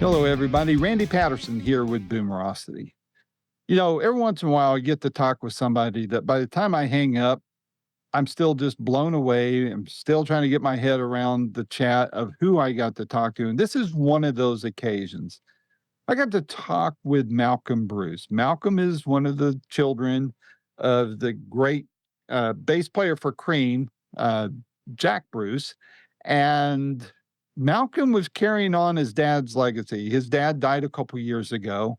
Hello, everybody. Randy Patterson here with Boomerocity. You know, every once in a while, I get to talk with somebody that by the time I hang up, I'm still just blown away. I'm still trying to get my head around the chat of who I got to talk to. And this is one of those occasions. I got to talk with Malcom Bruce. Malcolm is one of the children of the great bass player for Cream, uh, Jack Bruce. And Malcolm was carrying on his dad's legacy. His dad died a couple years ago,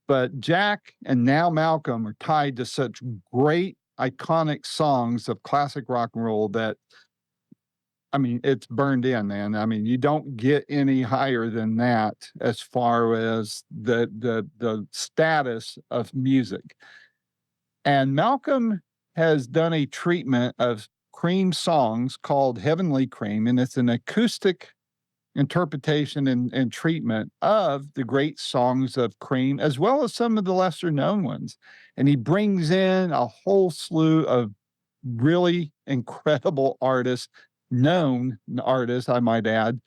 but Jack and now Malcolm are tied to such great, iconic songs of classic rock and roll that, I mean, it's burned in, man. I mean, you don't get any higher than that as far as the status of music. And Malcolm has done a treatment of Cream songs called Heavenly Cream, and it's an acoustic interpretation and treatment of the great songs of Cream, as well as some of the lesser known ones. And he brings in a whole slew of really incredible artists, known artists, I might add,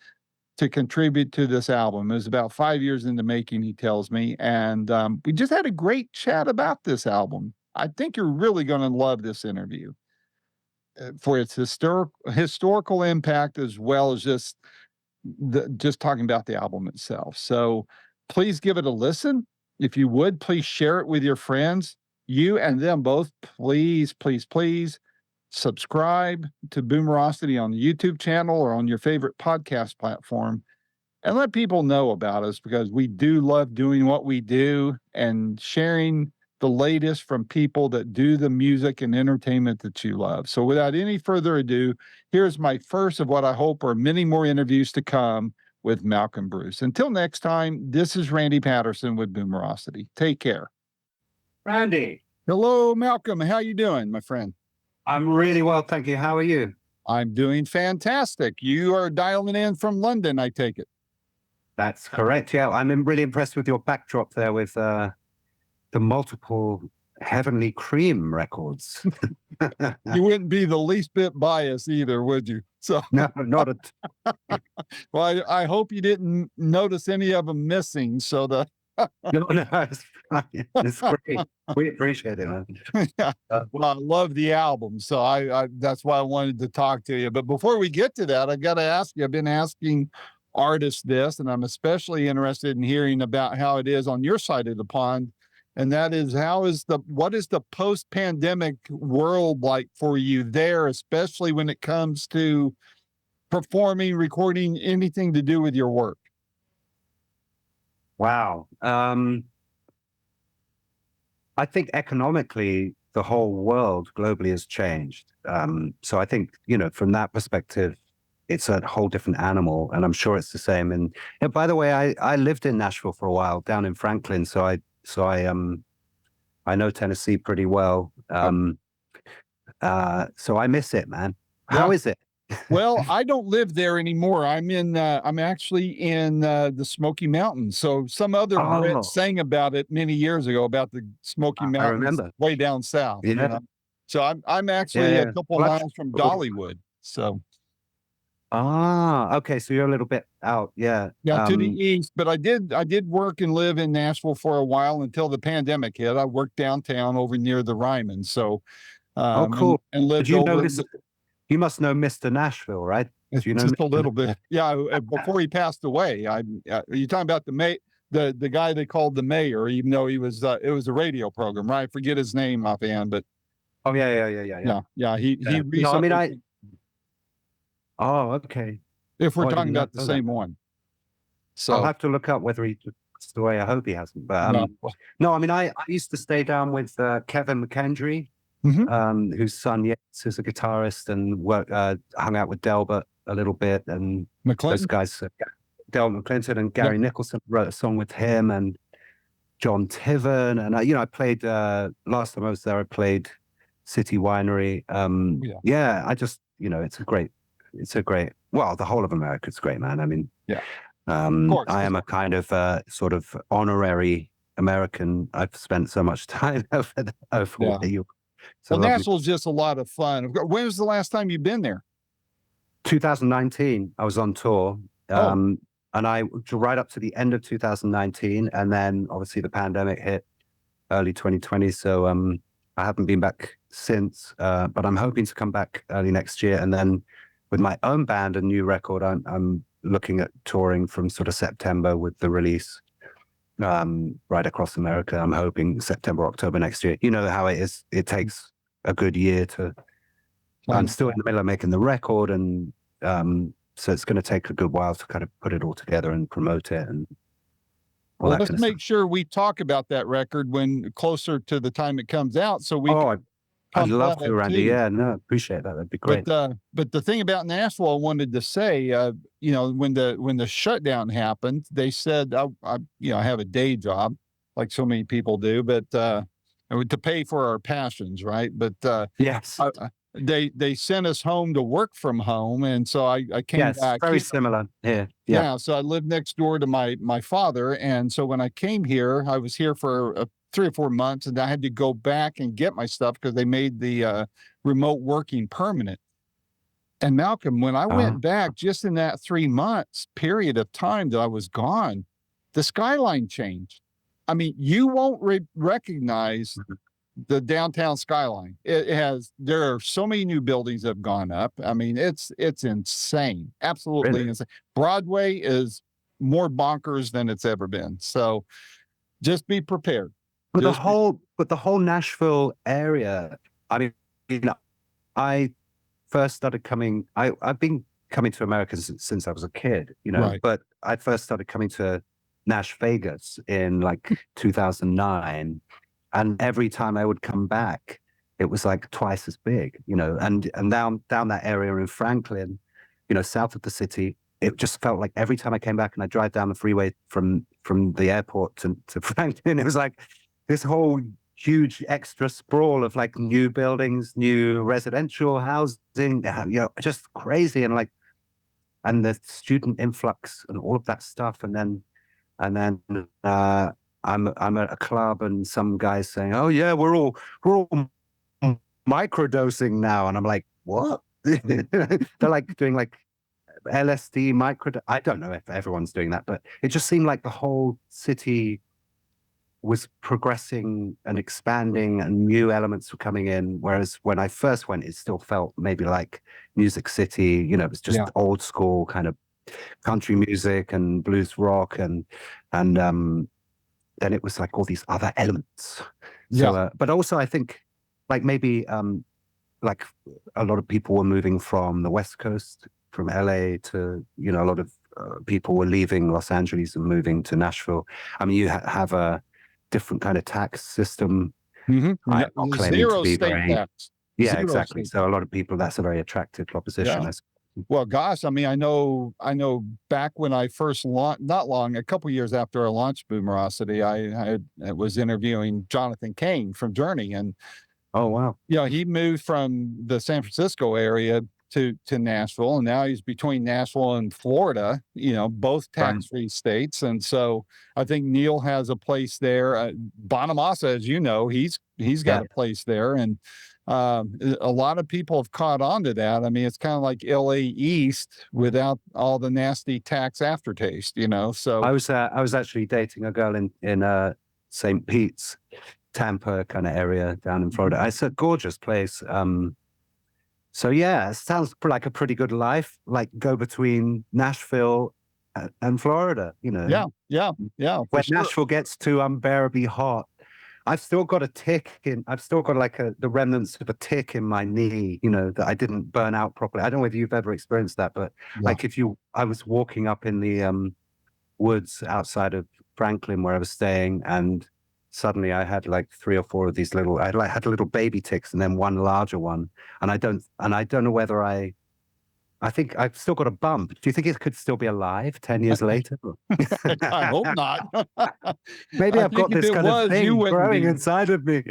to contribute to this album. It was about 5 years in the making, he tells me. And we just had a great chat about this album. I think you're really going to love this interview for its historical impact, as well as just talking about the album itself. So please give it a listen. If you would, please share it with your friends, you and them both. Please, please, please subscribe to Boomerocity on the YouTube channel or on your favorite podcast platform, and let people know about us, because we do love doing what we do and sharing the latest from people that do the music and entertainment that you love. So without any further ado, here's my first of what I hope are many more interviews to come with Malcom Bruce. Until next time, this is Randy Patterson with Boomerocity. Take care. Randy. Hello, Malcolm. How you doing, my friend? I'm really well, thank you. How are you? I'm doing fantastic. You are dialing in from London, I take it. That's correct. Yeah, I'm really impressed with your backdrop there with the multiple Heavenly Cream records. You wouldn't be the least bit biased either, would you? So no, not at. Well, I hope you didn't notice any of them missing. So No, it's fine. It's great. We appreciate it, man. Yeah. Well, I love the album, so I that's why I wanted to talk to you. But before we get to that, I got to ask you. I've been asking artists this, and I'm especially interested in hearing about how it is on your side of the pond. And that is, what is the post-pandemic world like for you there, especially when it comes to performing, recording, anything to do with your work? Wow. I think economically, the whole world globally has changed. So I think, from that perspective, it's a whole different animal, and I'm sure it's the same. And by the way, I lived in Nashville for a while, down in Franklin, so I know Tennessee pretty well. So I miss it, man. How is it? Well, I don't live there anymore. I'm actually in the Smoky Mountains. So some other Brit sang about it many years ago, about the Smoky Mountains. I remember. Way down south. Yeah. You know? So I'm actually a couple miles from Dollywood. So. Okay. So you're a little bit out. Yeah. Yeah, to the east. But I did work and live in Nashville for a while until the pandemic hit. I worked downtown over near the Ryman. So. Cool. And lived over. You must know Mr. Nashville, right? Do you know just a little bit? Yeah. Before he passed away, are you talking about the guy they called the mayor? Even though it was a radio program, right? I forget his name offhand, but. Oh yeah. He recently. No, I mean Oh, okay. If we're talking about the same one, so I'll have to look up whether he passed away. I hope he hasn't. But no, I mean I used to stay down with Kevin McKendry. Mm-hmm. Whose son, yes, is a guitarist, and hung out with Delbert a little bit, and those guys, Delbert McClinton and Gary Nicholson, wrote a song with him, and John Tiven, and I played last time I was there, I played City Winery. I just it's a great. Well, the whole of America is great, man. I mean, I am a kind of sort of honorary American. I've spent so much time over there. Well, Nashville's just a lot of fun. When was the last time you've been there? 2019. I was on tour. I and I right up to the end of 2019, and then obviously the pandemic hit early 2020. So I haven't been back since, but I'm hoping to come back early next year. And then with my own band, a new record, I'm looking at touring from sort of September with the release right across America. I'm hoping September, October next year. You know how it is. It takes a good year to. I'm still in the middle of making the record, and so it's going to take a good while to kind of put it all together and promote it. And well, let's make sure we talk about that record when closer to the time it comes out, so we. I'd love to, Randy. Yeah, no, appreciate that. That'd be great. But the thing about Nashville, I wanted to say, you know, when the shutdown happened, they said, I have a day job, like so many people do, but to pay for our passions, right? But yes, they sent us home to work from home, and so I came back. Very similar here. Yeah. So I lived next door to my father, and so when I came here, I was here for 3 or 4 months, and I had to go back and get my stuff because they made the remote working permanent. And Malcolm, when I went back, just in that 3 months period of time that I was gone, the skyline changed. I mean, you won't recognize the downtown skyline. There are so many new buildings that have gone up. I mean, it's insane, absolutely insane. Broadway is more bonkers than it's ever been. So just be prepared. But the whole Nashville area, I mean, you know, I first started coming, I've been coming to America since I was a kid, you know, but I first started coming to Nash Vegas in like 2009. And every time I would come back, it was like twice as big, you know, and down that area in Franklin, you know, south of the city, it just felt like every time I came back and I drive down the freeway from the airport to Franklin, it was like this whole huge extra sprawl of like new buildings, new residential housing, you know, just crazy. And the student influx and all of that stuff. And then I'm at a club and some guys saying, "Oh yeah, we're all microdosing now," and I'm like, "What?" They're like doing like LSD micro. I don't know if everyone's doing that, but it just seemed like the whole city was progressing and expanding, and new elements were coming in. Whereas when I first went, it still felt maybe like Music City. You know, it was just old school kind of country music and blues rock, and then it was like all these other elements. So, but also I think like maybe like a lot of people were moving from the West Coast, from LA to, you know, a lot of people were leaving Los Angeles and moving to Nashville. I mean, you have a different kind of tax system. I'm not claiming to be very, tax. Yeah, exactly. So a lot of people, that's a very attractive proposition. Yeah. Well, gosh, I mean, I know back when I first launched, a couple years after I launched Boomerocity, I was interviewing Jonathan Cain from Journey, and oh wow, you know, he moved from the San Francisco area to Nashville, and now he's between Nashville and Florida, you know, both tax-free states. And so I think Neil has a place there. Bonamassa, as you know, he's got a place there, and a lot of people have caught on to that. I mean, it's kind of like LA East without all the nasty tax aftertaste, you know. So I was actually dating a girl in St. Pete's, Tampa kind of area down in Florida. It's a gorgeous place. So yeah, it sounds like a pretty good life. Like go between Nashville and Florida, you know. Yeah. When Nashville gets too unbearably hot, I've still got a tick in. I've still got like the remnants of a tick in my knee, you know, that I didn't burn out properly. I don't know whether you've ever experienced that, but like I was walking up in the woods outside of Franklin where I was staying, and suddenly I had like 3 or 4 of these little. I had little baby ticks, and then one larger one, and I don't know whether I think I've still got a bump. Do you think it could still be alive 10 years later? I hope not. Maybe I've got this kind of thing growing inside of me.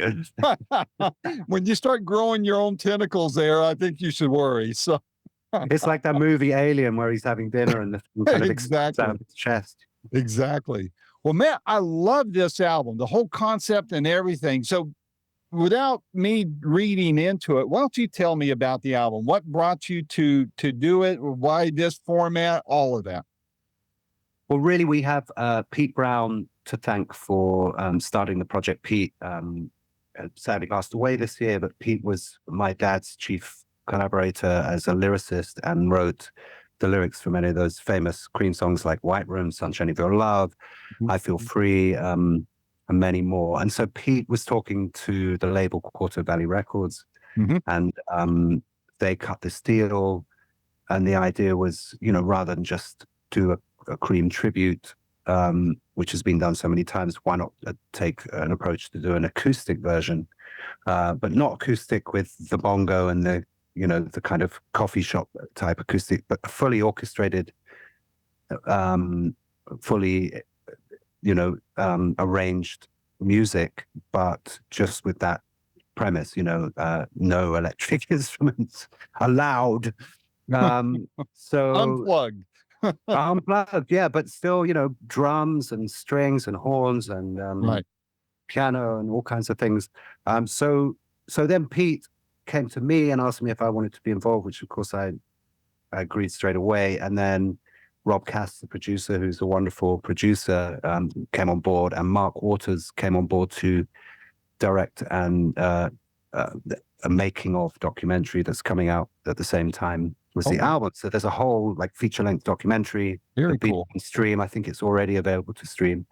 When you start growing your own tentacles there, I think you should worry. So it's like that movie Alien where he's having dinner and the kind of expands out of his chest. Exactly. Well, man, I love this album, the whole concept and everything. So without me reading into it, why don't you tell me about the album? What brought you to do it? Why this format? All of that. Well, really, we have Pete Brown to thank for starting the project. Pete sadly passed away this year, but Pete was my dad's chief collaborator as a lyricist and wrote the lyrics for many of those famous Cream songs like White Room, Sunshine of Your Love, I Feel Free, and many more. And so Pete was talking to the label Quarter Valley Records, and they cut this deal. And the idea was, you know, rather than just do a Cream tribute, which has been done so many times, why not take an approach to do an acoustic version, but not acoustic with the bongo and the, you know, the kind of coffee shop type acoustic, but fully orchestrated, fully, you know, arranged music, but just with that premise, you know, no electric instruments allowed. So Unplugged. Unplugged, yeah, but still, you know, drums and strings and horns and piano and all kinds of things. So then Pete came to me and asked me if I wanted to be involved, which of course I agreed straight away. And then Rob Cass, the producer, who's a wonderful producer, came on board, and Mark Waters came on board to direct and a making of documentary that's coming out at the same time was the album. So there's a whole like feature-length documentary. Very cool. Stream. I think it's already available to stream.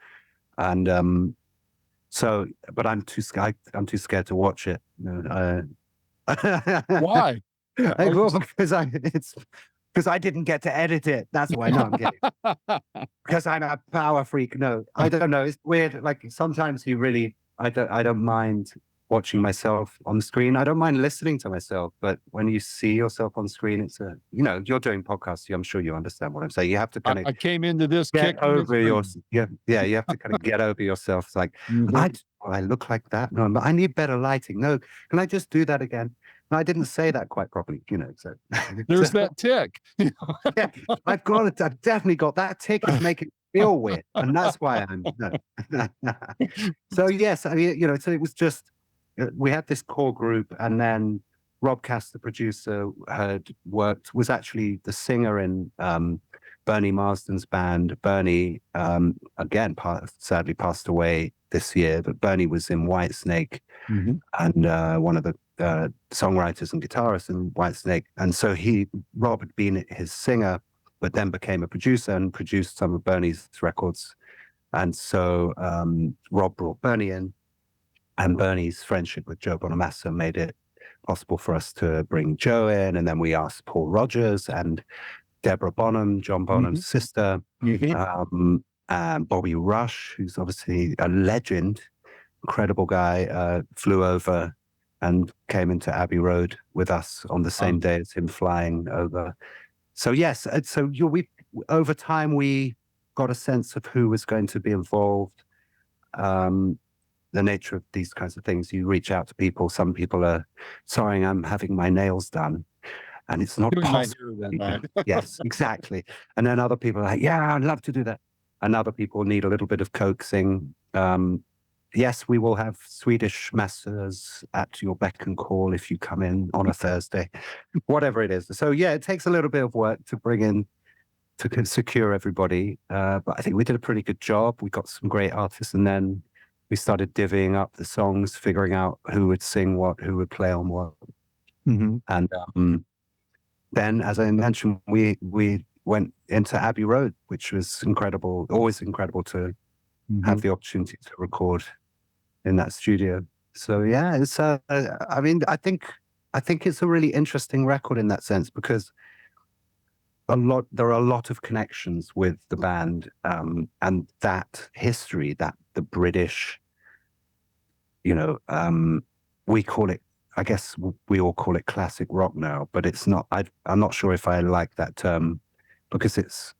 And so, but I'm too scared to watch it. Why? Because I didn't get to edit it. That's why. No, I'm kidding. Because I'm a power freak. No, I don't know. It's weird. Like sometimes you really, I don't mind watching myself on screen. I don't mind listening to myself, but when you see yourself on screen, it's a, you know, you're doing podcasts. I'm sure you understand what I'm saying. You have to kind of. I came into this get over your. Yeah. You have to kind of get over yourself. It's like I look like that. No, but I need better lighting. No, can I just do that again? No, I didn't say that quite properly. You know, so there's that tick. Yeah, I've definitely got that tick. It's making me feel weird, and that's why I'm. No. So yes, I mean, you know, so it was just. We had this core group, and then Rob Cass, the producer, was actually the singer in Bernie Marsden's band. Bernie, again, sadly passed away this year, but Bernie was in Whitesnake and one of the songwriters and guitarists in Whitesnake. And so Rob had been his singer, but then became a producer and produced some of Bernie's records. And so Rob brought Bernie in. And Bernie's friendship with Joe Bonamassa made it possible for us to bring Joe in. And then we asked Paul Rogers and Deborah Bonham, John Bonham's sister, and Bobby Rush, who's obviously a legend, incredible guy, flew over and came into Abbey Road with us on the same day as him flying over. So yes, so over time we got a sense of who was going to be involved. The nature of these kinds of things, you reach out to people. Some people are, sorry, I'm having my nails done. And it's not possible. Yes, exactly. And then other people are like, yeah, I'd love to do that. And other people need a little bit of coaxing. Yes, we will have Swedish masseurs at your beck and call if you come in on a Thursday, whatever it is. So yeah, it takes a little bit of work to bring in, to secure everybody. But I think we did a pretty good job. We got some great artists, and then we started divvying up the songs, figuring out who would sing what, who would play on what. And then, as I mentioned, we went into Abbey Road, which was incredible, always incredible to have the opportunity to record in that studio. So yeah, it's I mean, I think it's a really interesting record in that sense, because there are a lot of connections with the band, and that history, that the British, you know, we call it, I guess we all call it classic rock now, but it's not. I'm not sure if I like that term, because it's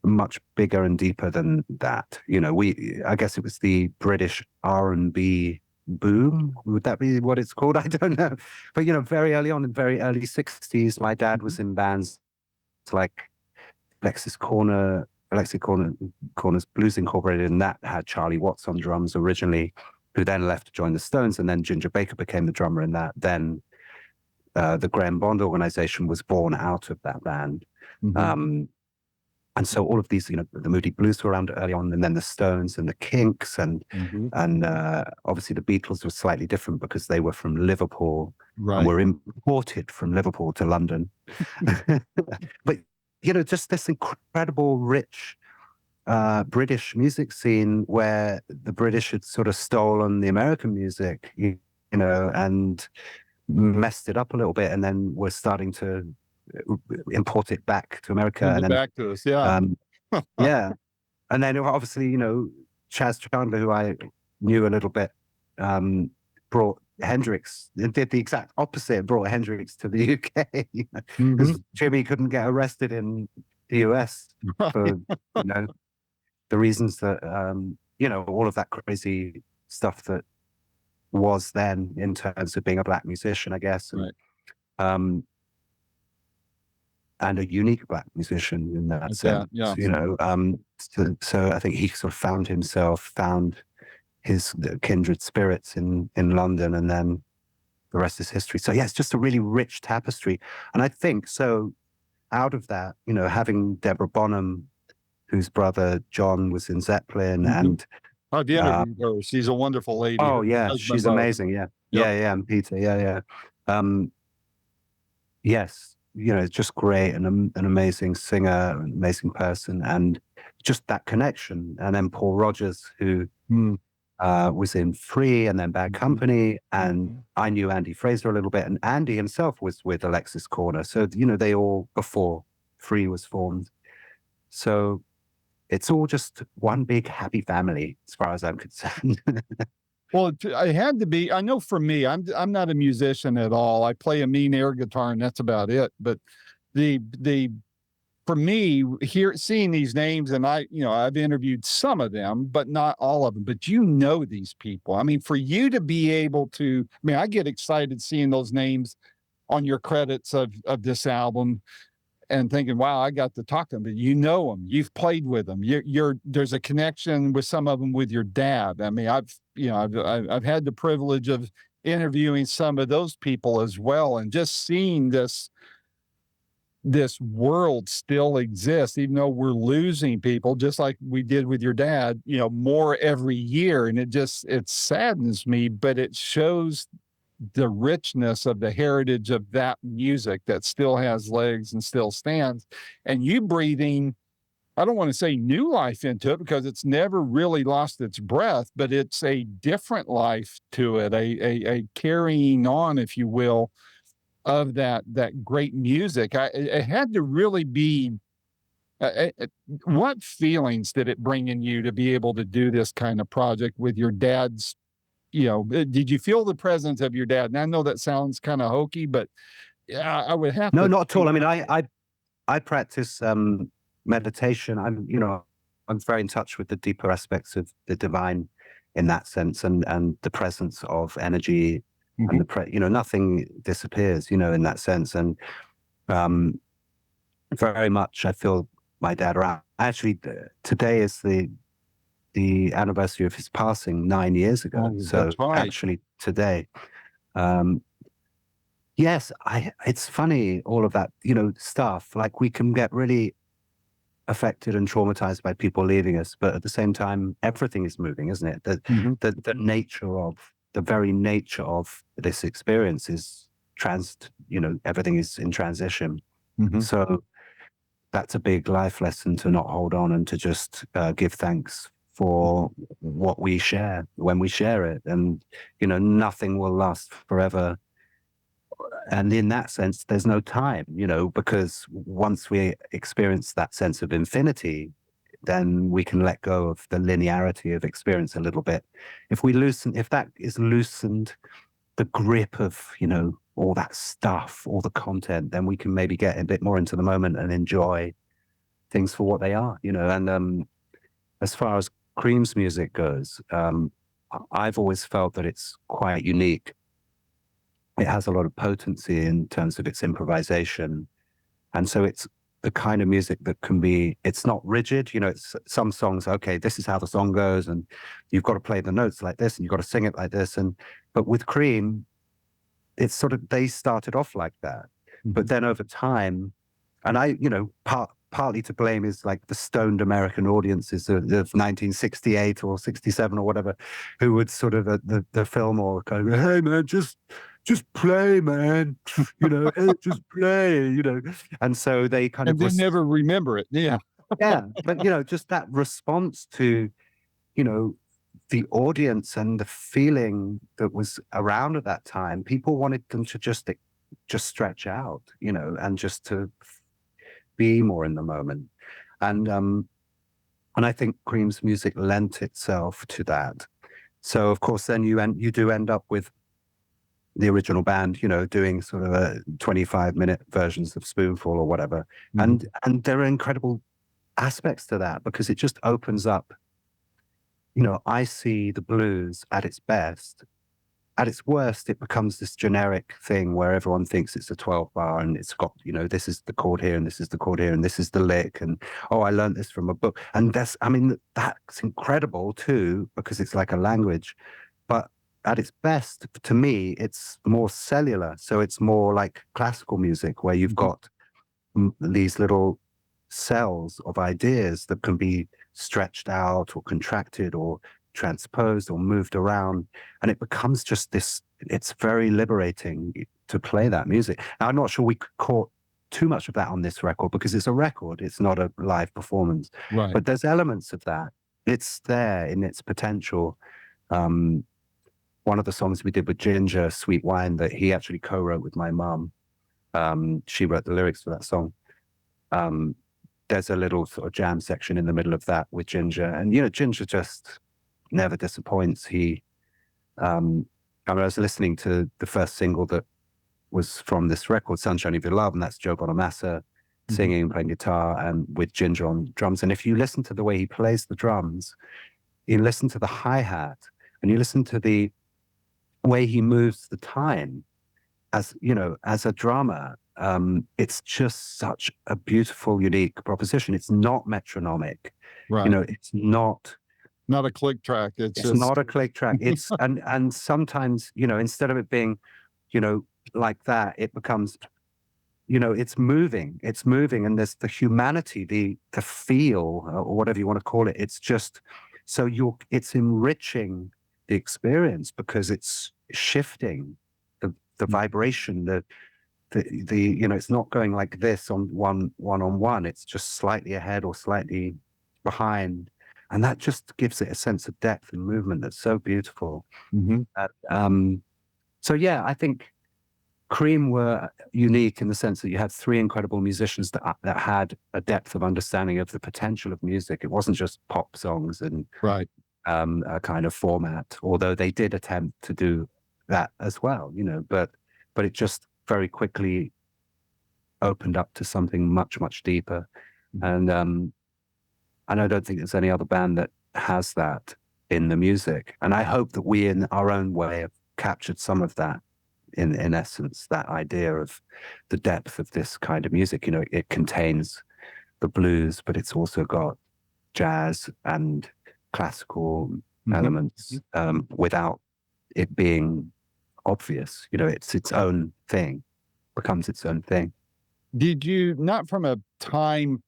much bigger and deeper than that. You know, I guess it was the British R&B boom. Would that be what it's called? I don't know. But, you know, very early on, in very early 60s, my dad was in bands like Alexis Corner's Blues Incorporated, and that had Charlie Watts on drums originally, who then left to join the Stones, and then Ginger Baker became the drummer in that. Then the Graham Bond organization was born out of that band. And so all of these, the Moody Blues were around early on, and then the Stones and the Kinks, and obviously the Beatles were slightly different because they were from Liverpool and were imported from Liverpool to London. But just this incredible, rich British music scene where the British had sort of stolen the American music, and messed it up a little bit, and then were starting to import it back to America, and then back to us, yeah. Yeah. And then obviously, Chas Chandler, who I knew a little bit, brought Hendrix, did the exact opposite, brought Hendrix to the UK, because Jimmy couldn't get arrested in the US for, the reasons that, all of that crazy stuff that was then in terms of being a black musician, I guess. And a unique black musician in that sense, so I think he sort of found his kindred spirits in London, and then the rest is history. So yeah, it's just a really rich tapestry. And I think so out of that, having Deborah Bonham, whose brother John was in Zeppelin, and I've interviewed her. She's a wonderful lady. Oh yeah, she's amazing. Yeah, and Peter, yes, it's just great, and an amazing singer, an amazing person, and just that connection. And then Paul Rodgers, who was in Free and then Bad Company, and I knew Andy Fraser a little bit, and Andy himself was with Alexis Corner. So, they all, before Free was formed. So it's all just one big happy family, as far as I'm concerned. Well, I had to be. I know for me, I'm not a musician at all. I play a mean air guitar, and that's about it. But for me, seeing these names, and I've interviewed some of them, but not all of them. But these people. I mean, for you to be able to, I get excited seeing those names on your credits of this album, and thinking, wow, I got to talk to them. But them, you've played with them. There's a connection with some of them with your dad. I mean, I've had the privilege of interviewing some of those people as well, and just seeing this world still exists, even though we're losing people, just like we did with your dad, more every year. And it saddens me, but it shows the richness of the heritage of that music that still has legs and still stands, and you breathing, I don't want to say new life into it, because it's never really lost its breath, but it's a different life to it, a carrying on, if you will, of that great music. It had to really be, what feelings did it bring in you to be able to do this kind of project with your dad's, did you feel the presence of your dad? And I know that sounds kind of hokey, but I would have No, to. not at all. I mean, I practice meditation. I'm very in touch with the deeper aspects of the divine in that sense, and the presence of energy, and nothing disappears, in that sense. And very much I feel my dad around. Actually, today is the anniversary of his passing 9 years ago. So actually today, yes, it's funny, all of that, stuff, like we can get really affected and traumatized by people leaving us, but at the same time, everything is moving, isn't it? The very nature of this experience is everything is in transition. So that's a big life lesson, to not hold on and to just give thanks for what we share when we share it. And, nothing will last forever. And in that sense, there's no time, because once we experience that sense of infinity, then we can let go of the linearity of experience a little bit. If that is loosened, the grip of, all that stuff, all the content, then we can maybe get a bit more into the moment and enjoy things for what they are, and as far as Cream's music goes, I've always felt that it's quite unique. It has a lot of potency in terms of its improvisation. And so it's the kind of music that it's not rigid. It's some songs, okay, this is how the song goes, and you've got to play the notes like this, and you've got to sing it like this. But with Cream, it's they started off like that. But then over time, and partly to blame is like the stoned American audiences of 1968 or 67 or whatever, who would sort of the film or go, hey man, just play, man, you know, hey, just play, you know. And so they kind and of they never remember it. Yeah. yeah, but you know, just that response to, you know, the audience and the feeling that was around at that time, people wanted them to just stretch out, you know, and just to be more in the moment. And I think Cream's music lent itself to that. So of course, then you do end up with the original band, you know, doing sort of a 25-minute versions of Spoonful or whatever. Mm-hmm. And there are incredible aspects to that because it just opens up, you know, I see the blues at its best. At its worst, it becomes this generic thing where everyone thinks it's a 12 bar and it's got, you know, this is the chord here and this is the chord here and this is the lick. And, oh, I learned this from a book. And that's incredible too, because it's like a language. But at its best, to me, it's more cellular. So it's more like classical music where you've got these little cells of ideas that can be stretched out or contracted or transposed or moved around, and it becomes just this, it's very liberating to play that music. Now, I'm not sure we caught too much of that on this record because it's a record, it's not a live performance, Right. but there's elements of that. It's there in its potential. One of the songs we did with Ginger, Sweet Wine, that he actually co-wrote with my mum, she wrote the lyrics for that song. There's a little sort of jam section in the middle of that with Ginger, and you know, Ginger just never disappoints. I was listening to the first single that was from this record, Sunshine of Your Love, and that's Joe Bonamassa singing, playing guitar, and with Ginger on drums. And if you listen to the way he plays the drums, you listen to the hi-hat, and you listen to the way he moves the time, as you know, as a drummer, it's just such a beautiful, unique proposition. It's not metronomic, Right. you know, it's not a click track. It's just not a click track. It's and sometimes, you know, instead of it being, you know, like that, it becomes, you know, it's moving, and there's the humanity, the feel, or whatever you want to call it. It's just so it's enriching the experience because it's shifting the vibration, the you know, it's not going like this on one on one. It's just slightly ahead or slightly behind. And that just gives it a sense of depth and movement that's so beautiful. So yeah, I think Cream were unique in the sense that you had three incredible musicians that had a depth of understanding of the potential of music. It wasn't just pop songs and right. A kind of format, although they did attempt to do that as well, you know, but it just very quickly opened up to something much, much deeper. And I don't think there's any other band that has that in the music. And I hope that we, in our own way, have captured some of that in essence, that idea of the depth of this kind of music. You know, it contains the blues, but it's also got jazz and classical elements without it being obvious. You know, it's its own thing, becomes its own thing. Did you, not from a time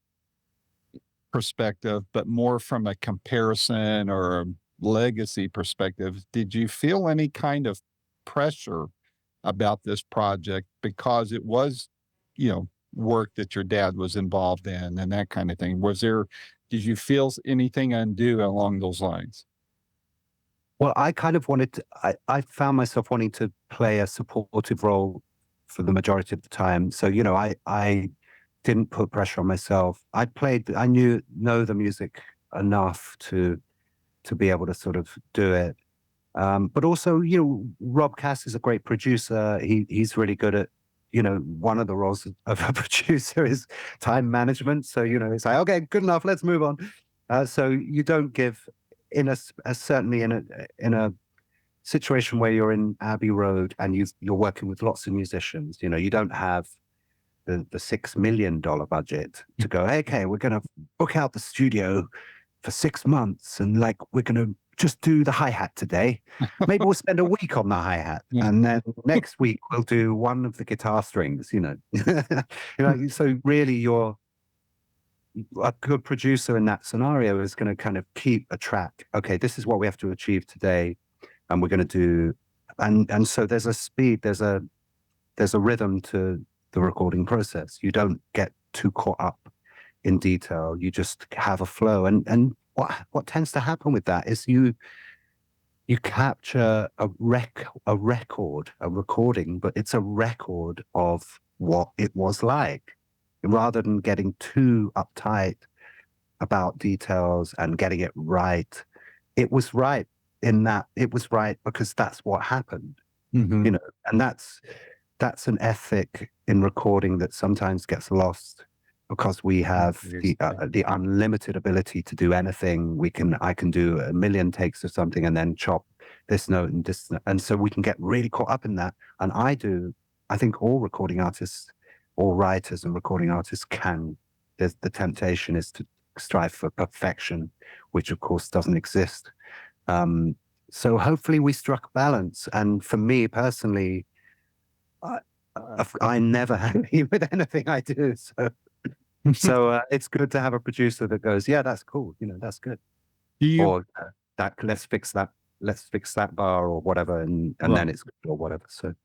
perspective, but more from a comparison or a legacy perspective, did you feel any kind of pressure about this project because it was, you know, work that your dad was involved in and that kind of thing? Did you feel anything undue along those lines? Well, I kind of wanted to, I found myself wanting to play a supportive role for the majority of the time. So, you know, I didn't put pressure on myself. I know the music enough to be able to sort of do it. But also, you know, Rob Cass is a great producer. He's really good at, you know, one of the roles of a producer is time management. So, you know, it's like, okay, good enough, let's move on. So you don't give certainly in a situation where you're in Abbey Road and you're working with lots of musicians, you know, you don't have the $6 million budget to go, okay, we're going to book out the studio for 6 months and like, we're going to just do the hi-hat today. Maybe we'll spend a week on the hi-hat and then next week we'll do one of the guitar strings, you know. You know, so really a good producer in that scenario is going to kind of keep a track. Okay, this is what we have to achieve today, and we're going to do. And so there's a speed, there's a rhythm to the recording process. You don't get too caught up in detail. You just have a flow. And what tends to happen with that is you capture a recording, but it's a record of what it was like, rather than getting too uptight about details and getting it right. It was right in that it was right because that's what happened, Mm-hmm. you know, and that's an ethic in recording that sometimes gets lost because we have the unlimited ability to do anything. I can do a million takes of something and then chop this note and this, and so we can get really caught up in that. And I think all recording artists, all writers and recording artists can. The temptation is to strive for perfection, which of course doesn't exist. So hopefully we struck balance. And for me personally, I'm never happy with anything I do. So it's good to have a producer that goes, yeah, that's cool. You know, that's good. Or that let's fix that bar or whatever. And then it's good or whatever. So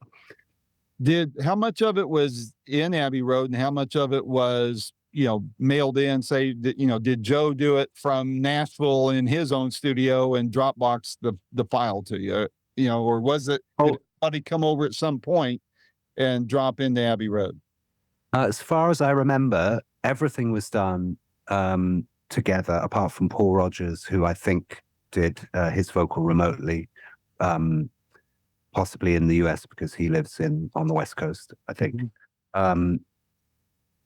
how much of it was in Abbey Road and how much of it was, mailed in, say that, did Joe do it from Nashville in his own studio and Dropbox the file to you, or was it, did somebody come over at some point and drop into Abbey Road? As far as I remember, everything was done together, apart from Paul Rogers, who I think did his vocal remotely, possibly in the US because he lives on the West Coast, I think.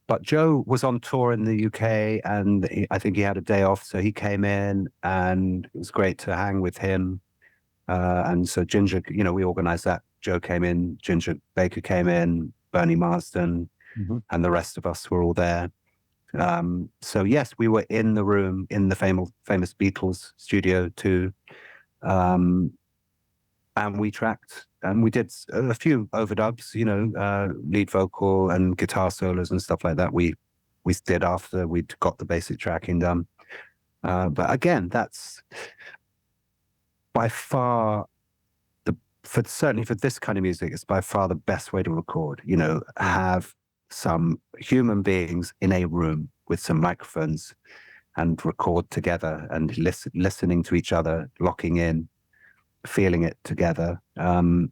But Joe was on tour in the UK, and I think he had a day off, so he came in, and it was great to hang with him. And so Ginger, we organized that. Joe came in, Ginger Baker came in, Bernie Marsden, and the rest of us were all there. So yes, we were in the room in the famous Beatles studio too. And we tracked, and we did a few overdubs, lead vocal and guitar solos and stuff like that. We did after we'd got the basic tracking done. But again, that's by far certainly for this kind of music, it's by far the best way to record. Have some human beings in a room with some microphones and record together and listening to each other, locking in, feeling it together. And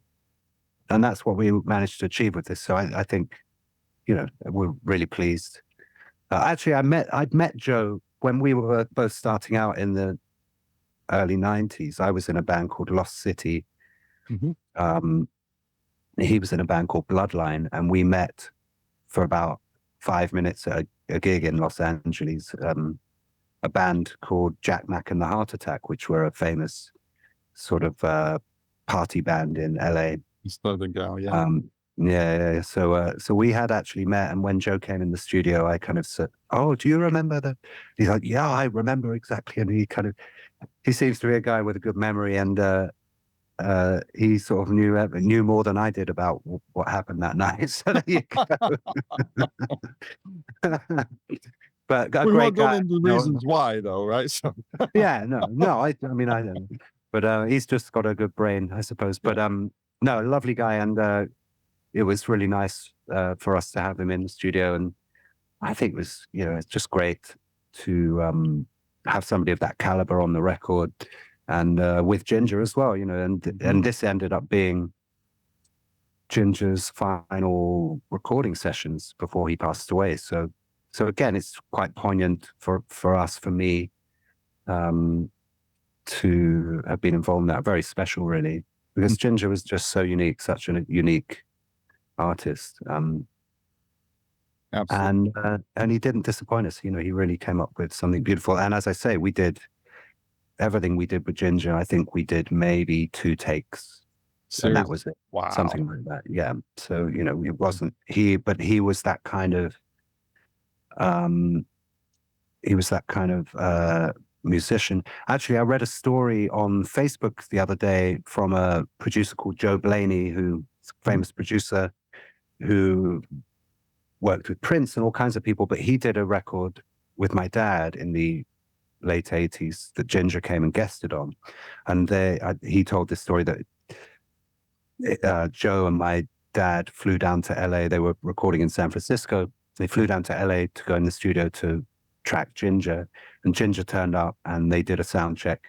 that's what we managed to achieve with this. So I think, we're really pleased. Actually, I'd met Joe when we were both starting out in the early 90s. I was in a band called Lost City. He was in a band called Bloodline, and we met for about 5 minutes at a gig in Los Angeles. A band called Jack Mack and the Heart Attack, which were a famous sort of party band in LA. Southern Gal, yeah. Yeah. So we had actually met, and when Joe came in the studio, I kind of said, "Oh, do you remember that?" He's like, "Yeah, I remember exactly." And he seems to be a guy with a good memory, and he sort of knew more than I did about what happened that night. So there you go. But a we great won't go guy. into the reasons why, though, right? So yeah, no. I mean, I don't know, but he's just got a good brain, I suppose. But no, lovely guy, and it was really nice for us to have him in the studio, and I think it was, it's just great to have somebody of that caliber on the record, and with Ginger as well, and this ended up being Ginger's final recording sessions before he passed away. So again, it's quite poignant for us, for me, to have been involved in that. Very special, really, because Ginger was just so unique, such a unique artist. absolutely. And he didn't disappoint us. He really came up with something beautiful. And as I say, we did everything we did with Ginger. I think we did maybe 2 takes. Seriously? And that was it. Wow. Something like that. Yeah. So, it wasn't but he was that kind of, musician. Actually, I read a story on Facebook the other day from a producer called Joe Blaney, who's a famous producer who worked with Prince and all kinds of people, but he did a record with my dad in the late 80s that Ginger came and guested on. And he told this story that Joe and my dad flew down to LA. They were recording in San Francisco. They flew down to LA to go in the studio to track Ginger, and Ginger turned up and they did a sound check.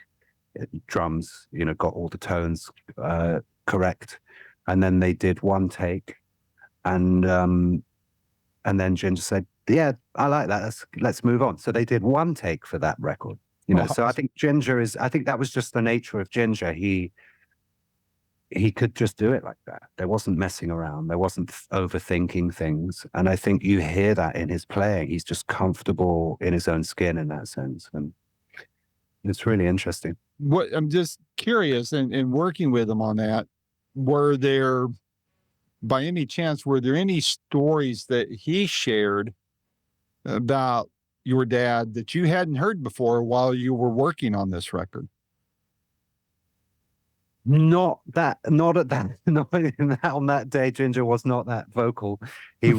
Drums, got all the tones correct. And then they did one take, and then Ginger said, "Yeah, I like that. Let's move on." So they did one take for that record. So I think I think that was just the nature of Ginger. He could just do it like that. There wasn't messing around. There wasn't overthinking things. And I think you hear that in his playing. He's just comfortable in his own skin in that sense. And it's really interesting. I'm just curious, in working with him on that, by any chance, were there any stories that he shared about your dad that you hadn't heard before while you were working on this record? Not on that day. Ginger was not that vocal. He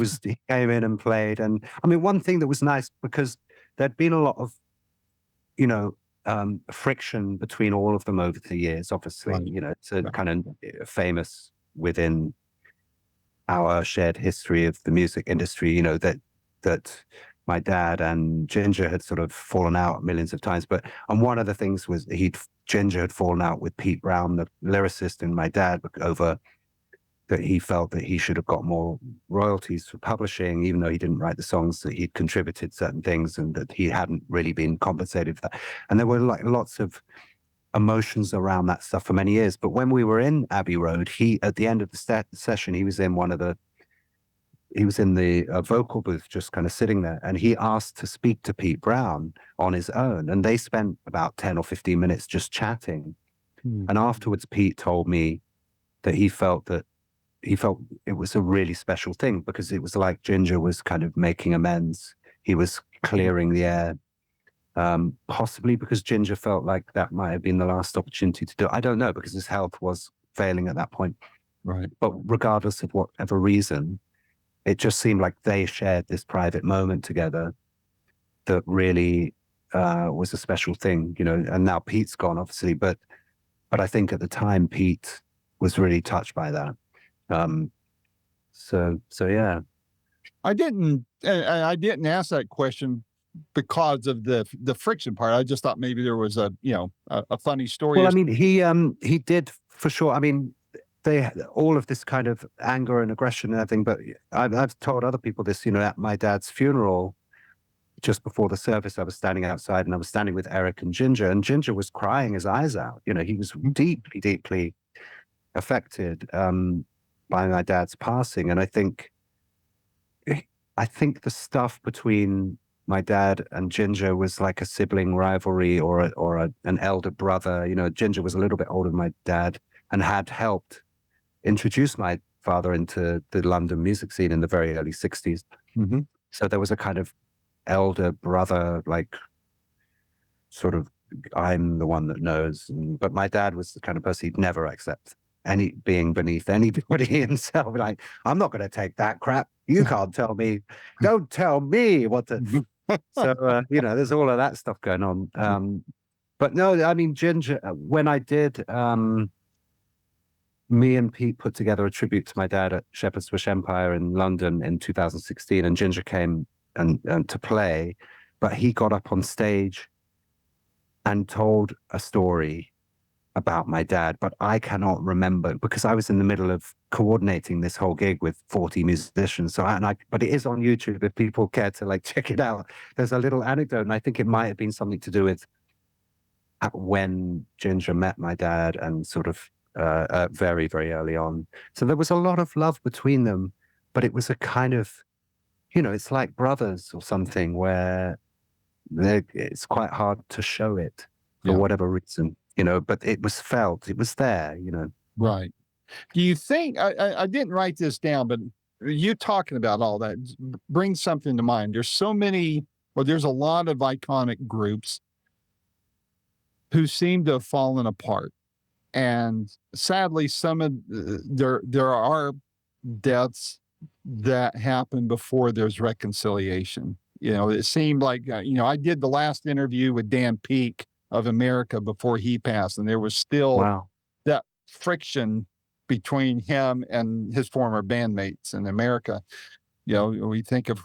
came in and played. And I mean, one thing that was nice, because there'd been a lot of, friction between all of them over the years, obviously. Right. It's kind of famous within our shared history of the music industry, that my dad and Ginger had sort of fallen out millions of times. And one of the things was Ginger had fallen out with Pete Brown, the lyricist, and my dad, over that he felt that he should have got more royalties for publishing, even though he didn't write the songs, that he'd contributed certain things and that he hadn't really been compensated for that. And there were lots of emotions around that stuff for many years. But when we were in Abbey Road, at the end of the session, he was in the vocal booth, just kind of sitting there, and he asked to speak to Pete Brown on his own. And they spent about 10 or 15 minutes just chatting. And afterwards, Pete told me that he felt it was a really special thing, because it was like Ginger was kind of making amends. He was clearing the air, possibly because Ginger felt like that might have been the last opportunity to do it. I don't know, because his health was failing at that point. Right. But regardless of whatever reason, it just seemed like they shared this private moment together that really was a special thing, and now Pete's gone, obviously, but I think at the time Pete was really touched by that. So yeah. I didn't ask that question because of the friction part. I just thought maybe there was a funny story. Well, I mean, he did for sure. I mean, all of this kind of anger and aggression and everything, but I've told other people this, at my dad's funeral, just before the service, I was standing outside and I was standing with Eric and Ginger was crying his eyes out. He was deeply, deeply affected by my dad's passing. And I think the stuff between my dad and Ginger was like a sibling rivalry or an elder brother. Ginger was a little bit older than my dad and had helped introduce my father into the London music scene in the very early 60s. Mm-hmm. So there was a kind of elder brother, like, sort of, I'm the one that knows. But my dad was the kind of person he'd never accept any being beneath anybody himself. Like, I'm not going to take that crap. You can't tell me. Don't tell me what to. So, there's all of that stuff going on. But no, I mean, Ginger, when I did, me and Pete put together a tribute to my dad at Shepherd's Bush Empire in London in 2016, and Ginger came and to play, but he got up on stage and told a story about my dad, but I cannot remember, because I was in the middle of coordinating this whole gig with 40 musicians. But it is on YouTube if people care to check it out. There's a little anecdote, and I think it might have been something to do with when Ginger met my dad, and sort of very, very early on. So there was a lot of love between them, but it was a kind of, it's like brothers or something, where it's quite hard to show it for whatever reason, but it was felt, it was there, Right. Do you think, I didn't write this down, but you talking about all that brings something to mind. There's a lot of iconic groups who seem to have fallen apart. And sadly, some of there are deaths that happen before there's reconciliation. It seemed like, I did the last interview with Dan Peake of America before he passed, and there was still Wow. that friction between him and his former bandmates in America. We think of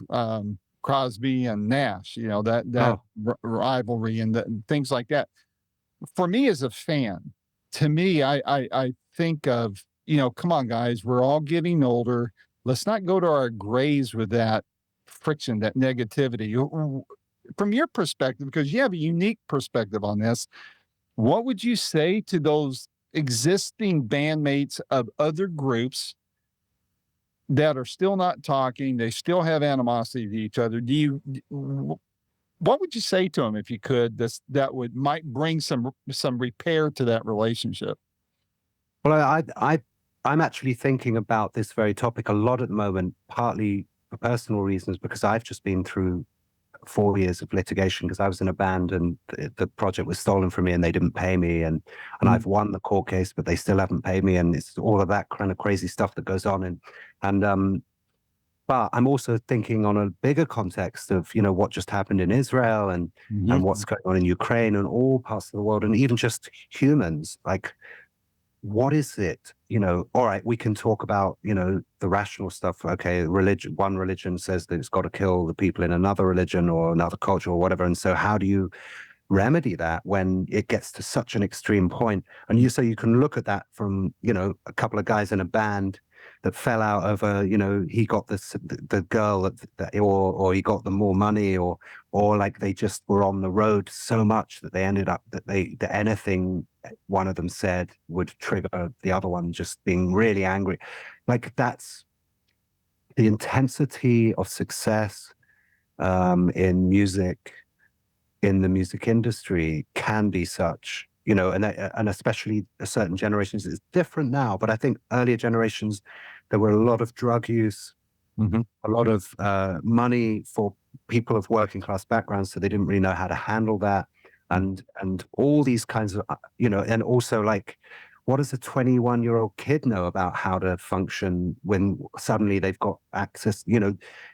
Crosby and Nash, that rivalry and things like that. For me as a fan, to me, I think of, come on, guys, we're all getting older. Let's not go to our graves with that friction, that negativity. From your perspective, because you have a unique perspective on this, what would you say to those existing bandmates of other groups that are still not talking? They still have animosity to each other. What would you say to them if you could? That might bring some repair to that relationship. Well, I'm actually thinking about this very topic a lot at the moment, partly for personal reasons, because I've just been through 4 years of litigation because I was in a band and the project was stolen from me and they didn't pay me, and I've won the court case, but they still haven't paid me, and it's all of that kind of crazy stuff that goes on. But I'm also thinking on a bigger context of, what just happened in Israel and what's going on in Ukraine and all parts of the world, and even just humans. Like, what is it? All right, we can talk about, the rational stuff. Okay, one religion says that it's got to kill the people in another religion or another culture or whatever. And so how do you remedy that when it gets to such an extreme point? And you say you can look at that from, a couple of guys in a band that fell out over, he got the girl or he got them more money, or like they just were on the road so much that they ended up that anything one of them said would trigger the other one just being really angry. Like, that's the intensity of success in music, in the music industry can be such, and especially certain generations. It's different now, but I think earlier generations, there were a lot of drug use, a lot of money for people of working class backgrounds, so they didn't really know how to handle that, and all these kinds of, and also, like, what does a 21-year-old kid know about how to function when suddenly they've got access,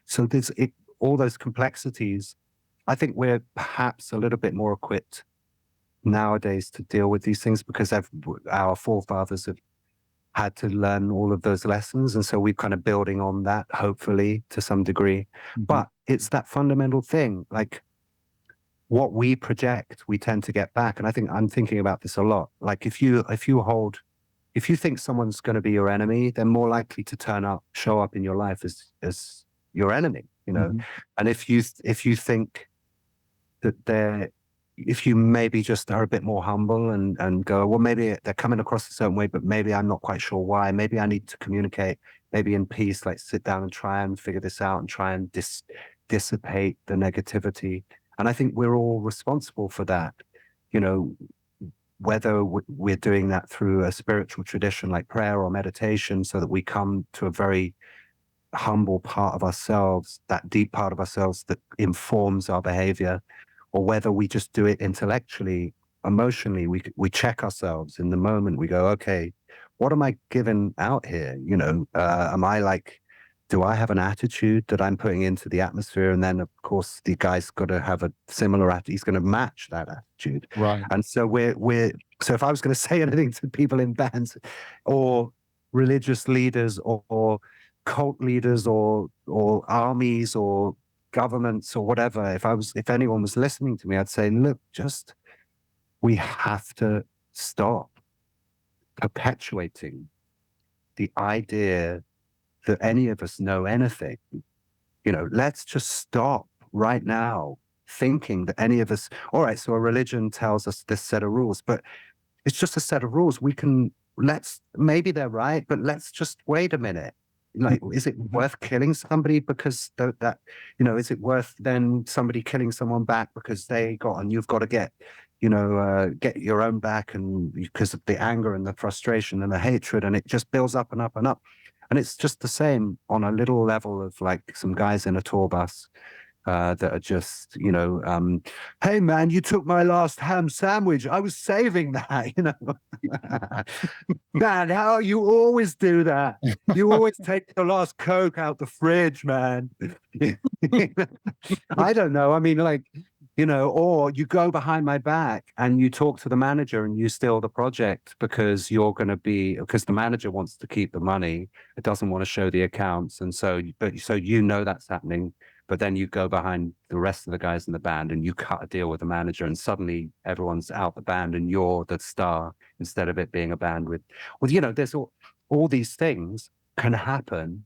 so there's all those complexities. I think we're perhaps a little bit more equipped nowadays to deal with these things because our forefathers have had to learn all of those lessons. And so we're kind of building on that, hopefully, to some degree. But it's that fundamental thing, like what we project, we tend to get back. And I think I'm thinking about this a lot. Like if you think someone's going to be your enemy, they're more likely to show up in your life as your enemy, And if you think that if you maybe just are a bit more humble and go, well, maybe they're coming across a certain way, but maybe I'm not quite sure why. Maybe I need to communicate, maybe in peace, like sit down and try and figure this out and try and dissipate the negativity. And I think we're all responsible for that, whether we're doing that through a spiritual tradition like prayer or meditation, so that we come to a very humble part of ourselves, that deep part of ourselves that informs our behavior, or whether we just do it intellectually, emotionally. We check ourselves in the moment. We go, okay, what am I giving out here? Am I like, do I have an attitude that I'm putting into the atmosphere? And then, of course, the guy's got to have a similar attitude. He's going to match that attitude. Right. And so so if I was going to say anything to people in bands or religious leaders or cult leaders or armies or governments or whatever, if anyone was listening to me, I'd say, look, we have to stop perpetuating the idea that any of us know anything. Let's just stop right now thinking that any of us, all right, so a religion tells us this set of rules, but it's just a set of rules. Maybe they're right, but let's just wait a minute. Like, is it worth killing somebody because is it worth then somebody killing someone back because and you've got to get your own back, and because of the anger and the frustration and the hatred, and it just builds up and up and up. And it's just the same on a little level of like some guys in a tour bus that are just, you know, hey man, you took my last ham sandwich. I was saving that, you know. Man, how you always do that? You always take the last Coke out the fridge, man. I don't know. I mean, like, you know, or you go behind my back and you talk to the manager and you steal the project because because the manager wants to keep the money. It doesn't want to show the accounts. And so, so you know that's happening, but then you go behind the rest of the guys in the band and you cut a deal with the manager and suddenly everyone's out the band and you're the star instead of it being a band with, well, you know, there's all these things can happen,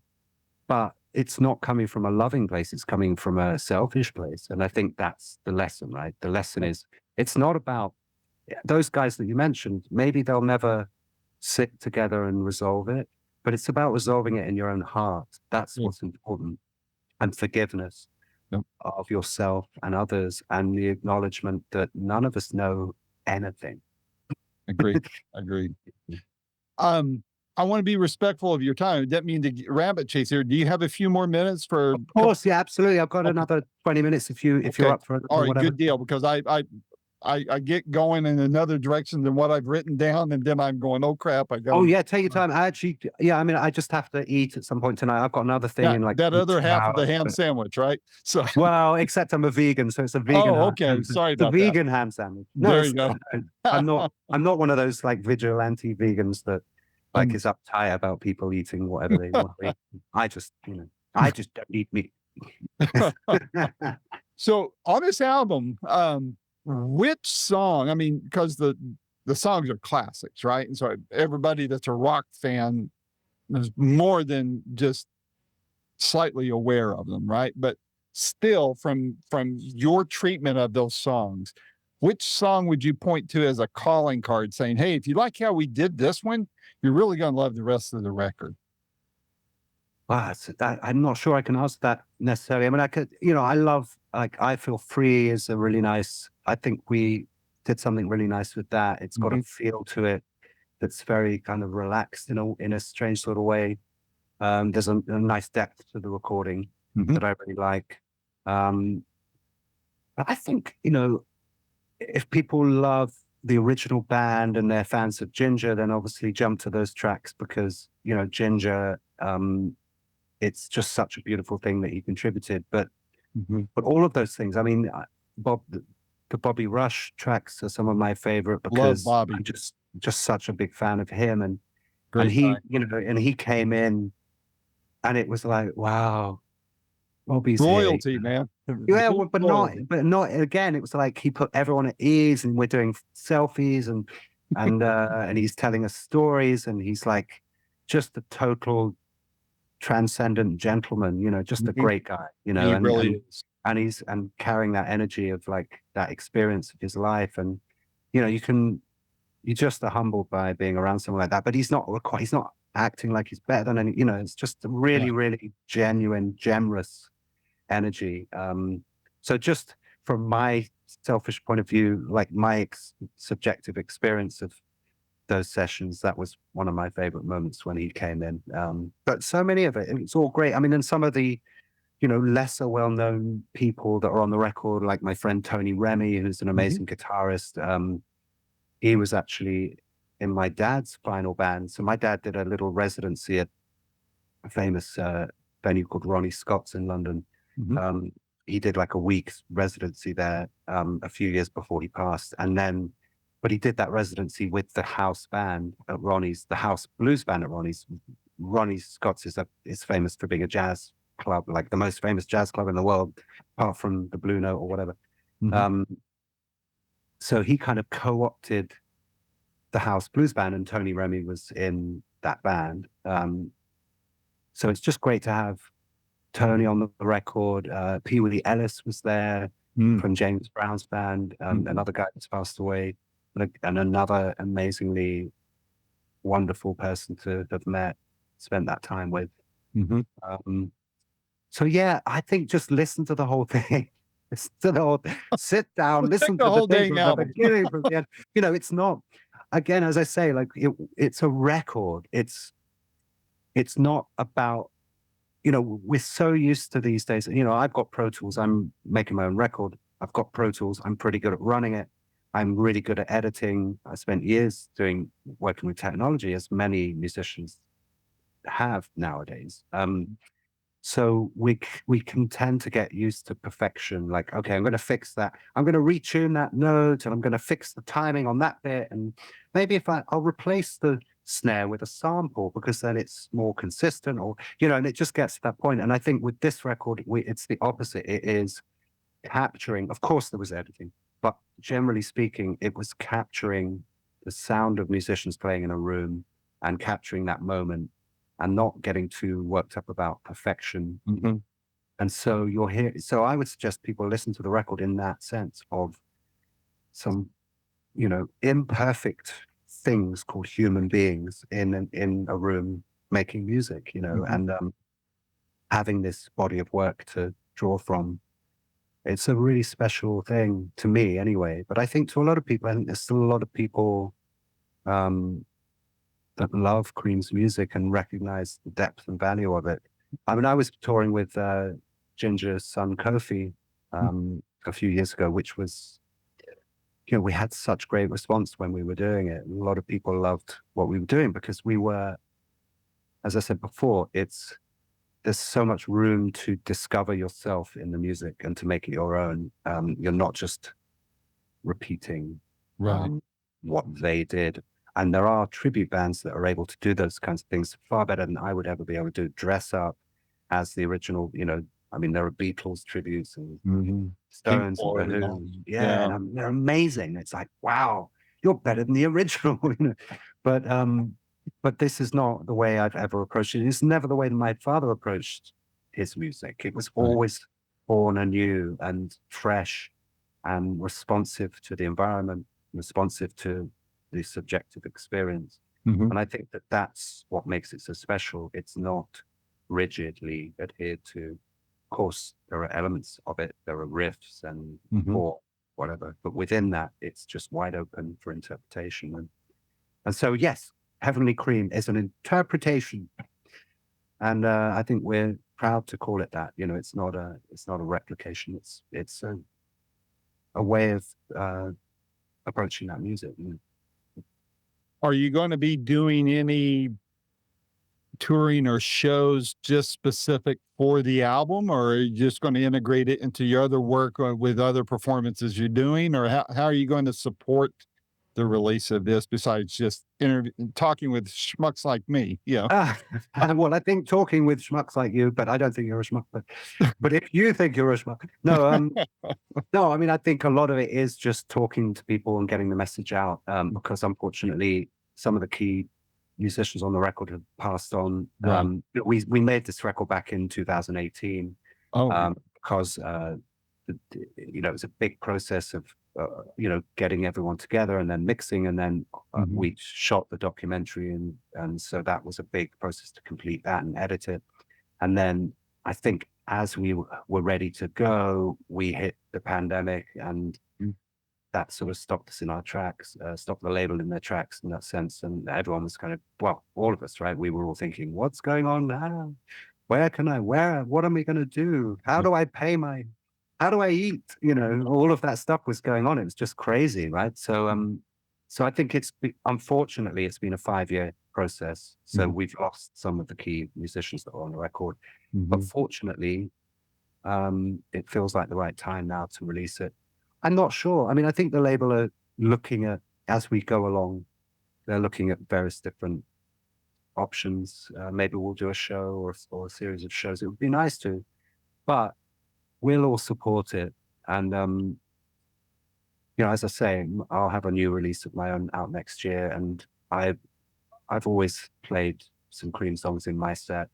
but it's not coming from a loving place. It's coming from a selfish place. And I think that's the lesson, right? The lesson is, it's not about those guys that you mentioned. Maybe they'll never sit together and resolve it, but it's about resolving it in your own heart. That's what's important. And forgiveness of yourself and others, and the acknowledgement that none of us know anything. Agreed. I want to be respectful of your time. I didn't mean to rabbit chase here. Do you have a few more minutes for? Of course, yeah, absolutely. I've got another 20 minutes if you're up for it. All right, good deal. Because I get going in another direction than what I've written down, and then I'm going, oh crap, I got. Oh yeah, take your time. I mean, I just have to eat at some point tonight. I've got another thing in like that other half of the ham sandwich, right? So well, except I'm a vegan, so it's a vegan. Oh, okay. Sorry about that. Vegan ham sandwich. No, there you go. I'm not one of those like vigilante vegans that like is uptight about people eating whatever they want to eat. I just don't eat meat. So on this album, which song? I mean, because the songs are classics, right? And so everybody that's a rock fan is more than just slightly aware of them, right? But still, from your treatment of those songs, which song would you point to as a calling card saying, hey, if you like how we did this one, you're really going to love the rest of the record? Wow, I'm not sure I can answer that necessarily. I mean, I could, you know, I love, like, I Feel Free is a really nice, I think we did something really nice with that. It's got a feel to it that's very kind of relaxed in a strange sort of way. There's a nice depth to the recording that I really like. But I think, you know, if people love the original band and they're fans of Ginger, then obviously jump to those tracks because, you know, Ginger, it's just such a beautiful thing that he contributed. But all of those things, I mean, the Bobby Rush tracks are some of my favorite because I'm just such a big fan of him. And he, you know, and he came in and it was like, wow, Bobby's royalty, here. Man. Yeah, but not again. It was like he put everyone at ease, and we're doing selfies, and he's telling us stories, and he's like just a total transcendent gentleman, you know, just a great guy, you know, he really is. And he's carrying that energy of like that experience of his life, and you know, you just are humbled by being around someone like that. But he's not acting like he's better than any, you know. It's just a really, really genuine, generous energy. So just from my selfish point of view, like my subjective experience of those sessions, that was one of my favorite moments when he came in. But so many of it, it's all great. I mean, and some of the, you know, lesser well-known people that are on the record, like my friend Tony Remy, who's an amazing guitarist. He was actually in my dad's final band. So my dad did a little residency at a famous venue called Ronnie Scott's in London. He did like a week's residency there a few years before he passed. But he did that residency with the house band at Ronnie's, the house blues band at Ronnie's. Ronnie Scott's is famous for being a jazz club, like the most famous jazz club in the world, apart from the Blue Note or whatever. So he kind of co-opted the house blues band, and Tony Remy was in that band. So it's just great to have Tony on the record. Pee Willie Ellis was there from James Brown's band, another guy that's passed away, and another amazingly wonderful person to have met, spent that time with. So yeah, I think just listen to the whole thing. Sit down, listen to the whole thing from the beginning, from the end. You know, it's not, again, as I say, like it's a record. It's not about you know, we're so used to these days. You know, I've got Pro Tools. I'm making my own record. I've got Pro Tools. I'm pretty good at running it. I'm really good at editing. I spent years working with technology, as many musicians have nowadays. So we can tend to get used to perfection. Like, okay, I'm going to fix that. I'm going to retune that note, and I'm going to fix the timing on that bit. And maybe if I'll replace the snare with a sample, because then it's more consistent, or, you know, and it just gets to that point. And I think with this record, it's the opposite. It is capturing, of course there was editing, but generally speaking, it was capturing the sound of musicians playing in a room and capturing that moment and not getting too worked up about perfection. And so you're here. So I would suggest people listen to the record in that sense of some, you know, imperfect things called human beings in a room making music, you know, and having this body of work to draw from. It's a really special thing to me anyway. But I think to a lot of people, I think there's still a lot of people that love Cream's music and recognize the depth and value of it. I mean, I was touring with Ginger's son, Kofi, a few years ago, which was, you know, we had such great response when we were doing it. A lot of people loved what we were doing because we were, as I said before, there's so much room to discover yourself in the music and to make it your own. You're not just repeating what they did. And there are tribute bands that are able to do those kinds of things far better than I would ever be able to do. Dress up as the original, you know, I mean, there are Beatles tributes and Stones and The Who. Yeah, and they're amazing. It's like, wow, you're better than the original. You know? But this is not the way I've ever approached it. It's never the way that my father approached his music. It was always born anew and fresh and responsive to the environment, responsive to the subjective experience. And I think that that's what makes it so special. It's not rigidly adhered to. Of course, there are elements of it. There are riffs and or whatever, but within that, it's just wide open for interpretation. And so, yes, Heavenly Cream is an interpretation, and I think we're proud to call it that. You know, it's not a replication. It's a way of approaching that music. Are you going to be doing any touring or shows just specific for the album, or are you just going to integrate it into your other work with other performances you're doing, or how are you going to support the release of this besides just talking with schmucks like me? Well, I think talking with schmucks like you, but I don't think you're a schmuck. But if you think you're a schmuck, no, no. I mean, I think a lot of it is just talking to people and getting the message out. Because unfortunately, some of the key musicians on the record have passed on. We made this record back in 2018 because you know, it was a big process of you know, getting everyone together and then mixing, and then we shot the documentary, and so that was a big process to complete that and edit it. And then I think as we were ready to go, we hit the pandemic, and that sort of stopped us in our tracks, stopped the label in their tracks in that sense. And everyone was kind of, well, all of us, right? We were all thinking, what's going on now? What am I going to do? How do I how do I eat? You know, all of that stuff was going on. It was just crazy, right? So, so I think unfortunately, it's been a 5-year process. So we've lost some of the key musicians that are on the record. But fortunately, it feels like the right time now to release it. I'm not sure. I mean, I think the label are looking at, as we go along, they're looking at various different options. Maybe we'll do a show or a series of shows. It would be nice to, but we'll all support it. And, you know, as I say, I'll have a new release of my own out next year. And I've always played some Cream songs in my set.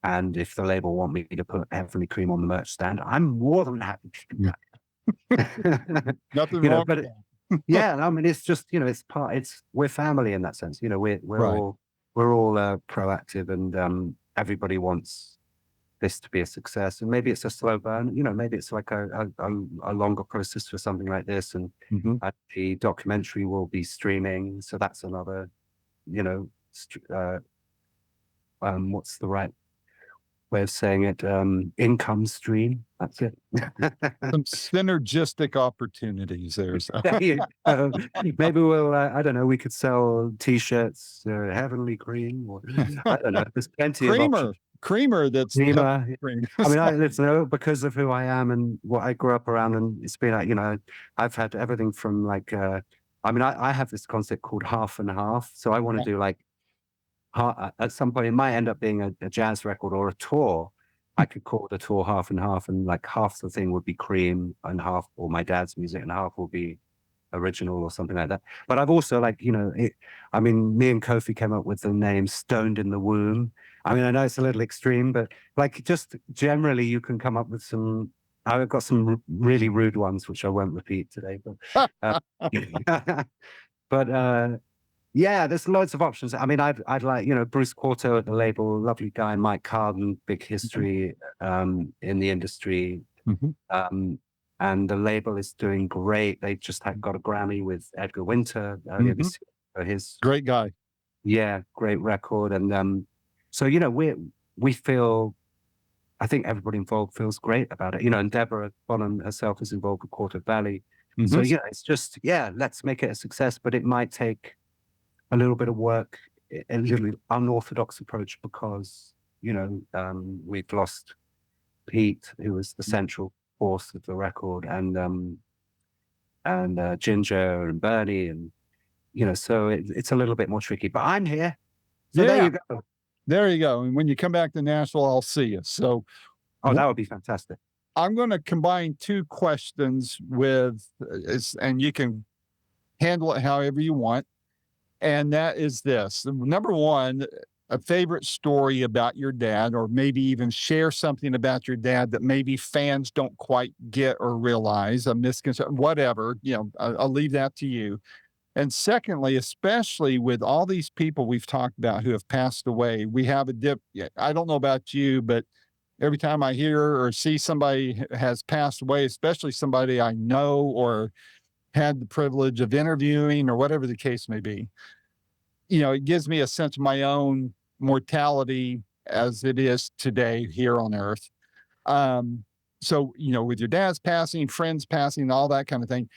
And if the label want me to put Heavenly Cream on the merch stand, I'm more than happy to do that. Nothing you know, wrong but with that. yeah, I mean, it's just, you know, we're family in that sense. You know, we're all proactive, and everybody wants this to be a success. And maybe it's a slow burn. You know, maybe it's like a longer process for something like this. And the documentary will be streaming, so that's another, you know, what's the right way of saying it? Income stream. That's it. Some synergistic opportunities there. So. Maybe we'll, I don't know, we could sell T-shirts, Heavenly Cream, or I don't know. There's plenty of options. Creamer that's Creamer. cream. I mean, listen, because of who I am and what I grew up around, and it's been like, you know, I've had everything from like, I mean, I have this concept called half and half. So I want to do like, at some point, it might end up being a jazz record or a tour. I could call the tour half and half, and like half the thing would be Cream and half, or my dad's music, and half will be original or something like that. But I've also like, you know, I mean, me and Kofi came up with the name Stoned in the Womb. I mean, I know it's a little extreme, but like just generally you can come up with some, I've got some really rude ones, which I won't repeat today, but, but yeah, there's loads of options. I mean, I'd like, you know, Bruce Quarto at the label, lovely guy, Mike Carden, big history in the industry. And the label is doing great. They just got a Grammy with Edgar Winter earlier this year for his great guy. Yeah, great record. And so, you know, we feel, I think everybody involved feels great about it. You know, and Deborah Bonham herself is involved with Quarter Valley. So, yeah, it's just, yeah, let's make it a success, but it might take a little bit of work, a little unorthodox approach, because, you know, we've lost Pete, who was the central force of the record, and Ginger and Bernie, and, you know, so it's a little bit more tricky, but I'm here. So there you go. There you go. And when you come back to Nashville, I'll see you. So, that would be fantastic. I'm going to combine two questions with, and you can handle it however you want. And that is this. Number one, a favorite story about your dad, or maybe even share something about your dad that maybe fans don't quite get or realize, a misconception, whatever, you know, I'll leave that to you. And secondly, especially with all these people we've talked about who have passed away, we have a dip. I don't know about you, but every time I hear or see somebody has passed away, especially somebody I know or had the privilege of interviewing or whatever the case may be, you know, it gives me a sense of my own mortality as it is today here on earth. So, you know, with your dad's passing, friends passing, all that kind of thing,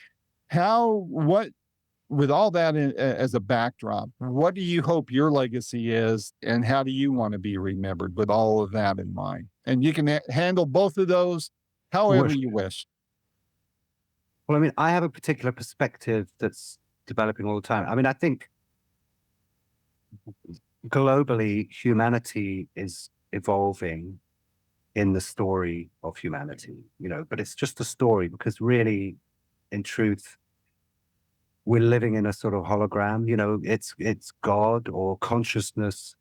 with all that as a backdrop, what do you hope your legacy is, and how do you want to be remembered with all of that in mind? And you can handle both of those however you wish. Well, I mean, I have a particular perspective that's developing all the time. I mean, I think globally, humanity is evolving in the story of humanity, you know, but it's just a story, because really, in truth, we're living in a sort of hologram, you know, it's God or consciousness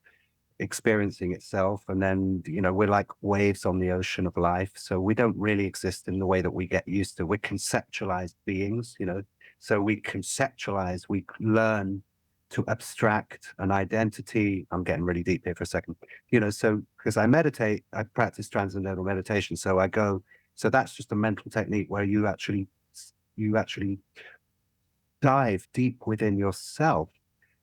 experiencing itself. And then, you know, we're like waves on the ocean of life. So we don't really exist in the way that we get used to. We're conceptualized beings, you know, so we conceptualize, we learn to abstract an identity. I'm getting really deep here for a second, you know, so because I meditate, I practice transcendental meditation. So so that's just a mental technique where you actually dive deep within yourself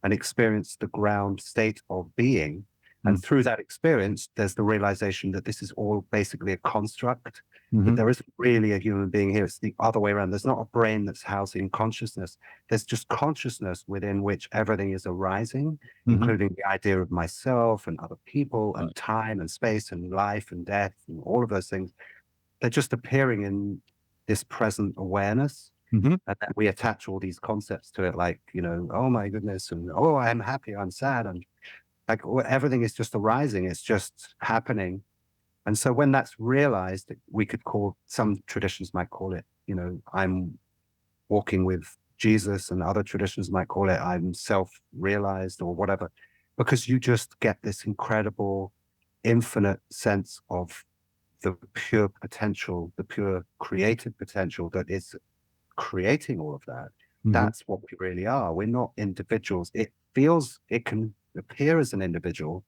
and experience the ground state of being. And through that experience, there's the realization that this is all basically a construct, that there isn't really a human being here. It's the other way around. There's not a brain that's housing consciousness. There's just consciousness within which everything is arising, including the idea of myself and other people and time and space and life and death and all of those things. They're just appearing in this present awareness. And then we attach all these concepts to it, like, you know, oh my goodness, and oh, I'm happy, I'm sad, and like everything is just arising, it's just happening. And so when that's realized, we could call, some traditions might call it, you know, I'm walking with Jesus, and other traditions might call it I'm self-realized or whatever, because you just get this incredible, infinite sense of the pure potential, the pure creative potential that is creating all of that. That's what we really are. We're not individuals. It can appear as an individual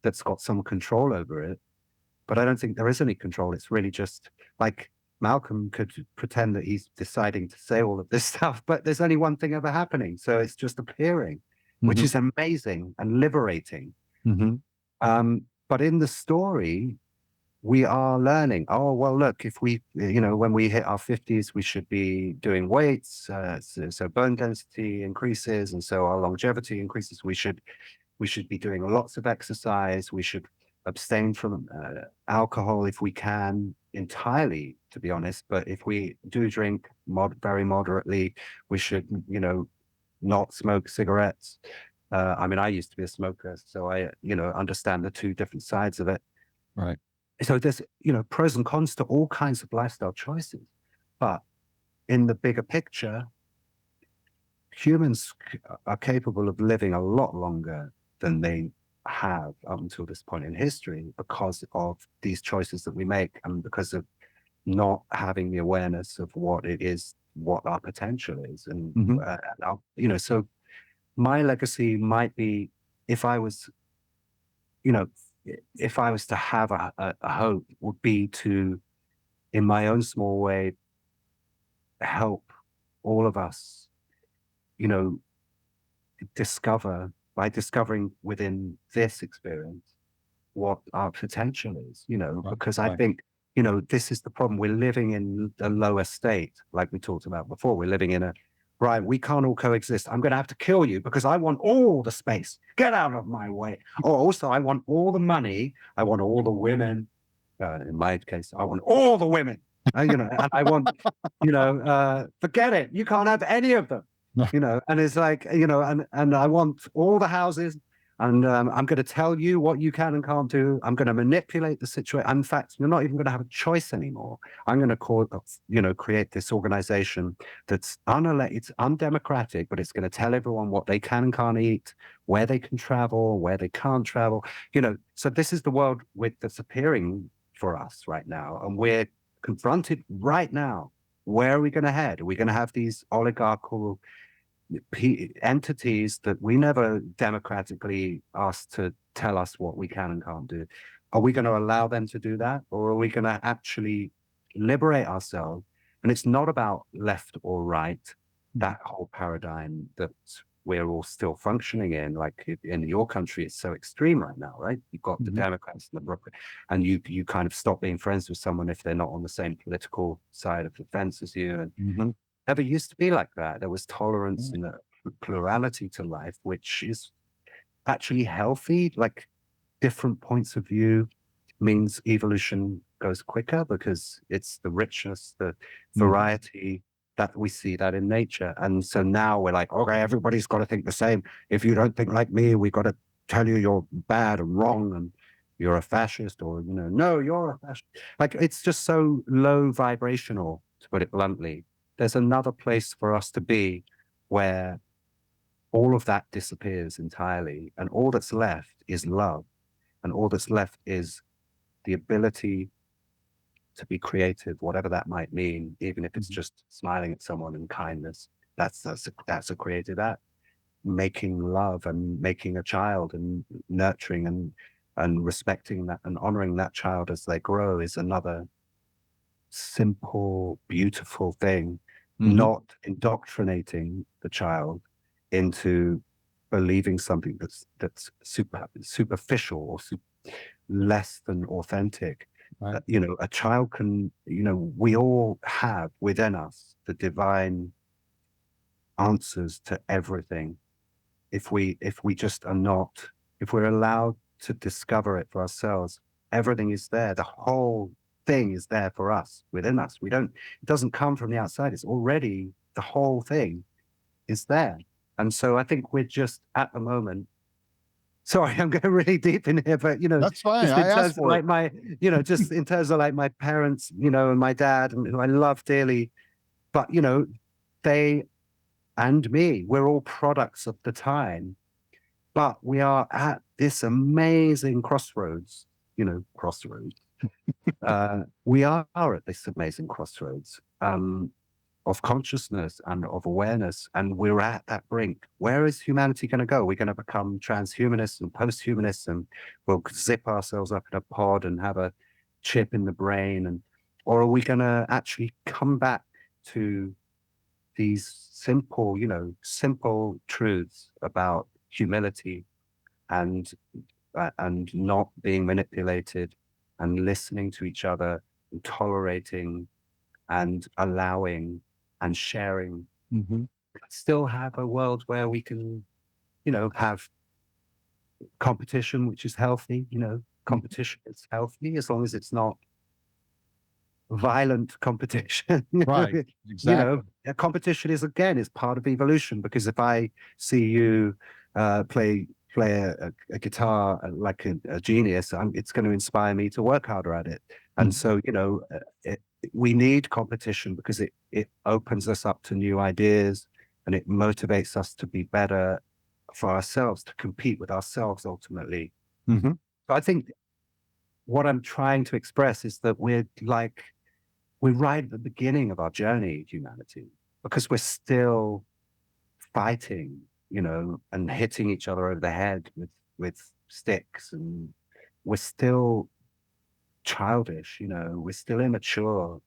that's got some control over it, but I don't think there is any control. It's really just like Malcolm could pretend that he's deciding to say all of this stuff, but there's only one thing ever happening. So it's just appearing, which is amazing and liberating. But in the story, we are learning, oh, well, look, if we, when we hit our 50s, we should be doing weights. So bone density increases. And so our longevity increases. We should be doing lots of exercise. We should abstain from alcohol if we can, entirely, to be honest. But if we do drink very moderately, we should, not smoke cigarettes. I mean, I used to be a smoker, so I, understand the two different sides of it. Right. So there's, pros and cons to all kinds of lifestyle choices. But in the bigger picture, humans are capable of living a lot longer than they have up until this point in history because of these choices that we make and because of not having the awareness of what it is, what our potential is. And, so my legacy might be, if I was, if I was to have a hope, would be to, in my own small way, help all of us, by discovering within this experience what our potential is, because I think, this is the problem. We're living in a lower state, like we talked about before. We're living in right, we can't all coexist. I'm going to have to kill you because I want all the space. Get out of my way. Or also, I want all the money. I want all the women. In my case, I want all the women. And I want, forget it. You can't have any of them. And it's like, and I want all the houses. And I'm going to tell you what you can and can't do. I'm going to manipulate the situation. In fact, you're not even going to have a choice anymore. I'm going to create this organization that's unelected, it's undemocratic, but it's going to tell everyone what they can and can't eat, where they can travel, where they can't travel. So this is the world that's appearing for us right now. And we're confronted right now. Where are we going to head? Are we going to have these oligarchical entities that we never democratically asked to tell us what we can and can't do? Are we going to allow them to do that? Or are we going to actually liberate ourselves? And it's not about left or right, that whole paradigm that we're all still functioning in. Like in your country, it's so extreme right now, right? You've got the Democrats and the Republicans, and you kind of stop being friends with someone if they're not on the same political side of the fence as you. And never used to be like that. There was tolerance and a plurality to life, which is actually healthy. Like different points of view means evolution goes quicker because it's the richness, the variety that we see that in nature. And so now we're like, okay, everybody's got to think the same. If you don't think like me, we got to tell you you're bad and wrong and you're a fascist, or, no, you're a fascist. Like it's just so low vibrational, to put it bluntly. There's another place for us to be where all of that disappears entirely. And all that's left is love. And all that's left is the ability to be creative, whatever that might mean, even if it's just smiling at someone in kindness. That's a creative act. Making love and making a child and nurturing and respecting that and honoring that child as they grow is another simple, beautiful thing. Not indoctrinating the child into believing something that's superficial or less than authentic. Right. A child can, we all have within us the divine answers to everything. If we just are not, if we're allowed to discover it for ourselves, everything is there. The whole thing is there for us, within us. It doesn't come from the outside. It's already, the whole thing is there. And so I think we're just at the moment, sorry, I'm going really deep in here, but That's fine. just in I terms asked of for like it. just in terms of like my parents, and my dad, and who I love dearly, but they and me, we're all products of the time, but we are at this amazing crossroads, crossroads. We are at this amazing crossroads of consciousness and of awareness, and we're at that brink. Where is humanity going to go? We're going to become transhumanists and posthumanists, and we'll zip ourselves up in a pod and have a chip in the brain, or are we going to actually come back to these simple truths about humility and and not being manipulated and listening to each other and tolerating and allowing and sharing. Still have a world where we can, have competition, which is healthy. Competition is healthy as long as it's not violent competition. Right. Exactly. Competition is part of evolution, because if I see you play a guitar like a genius, it's going to inspire me to work harder at it. And so, we need competition because it opens us up to new ideas, and it motivates us to be better for ourselves, to compete with ourselves ultimately. So I think what I'm trying to express is that we're right at the beginning of our journey, humanity, because we're still fighting, and hitting each other over the head with sticks, and we're still childish, we're still immature.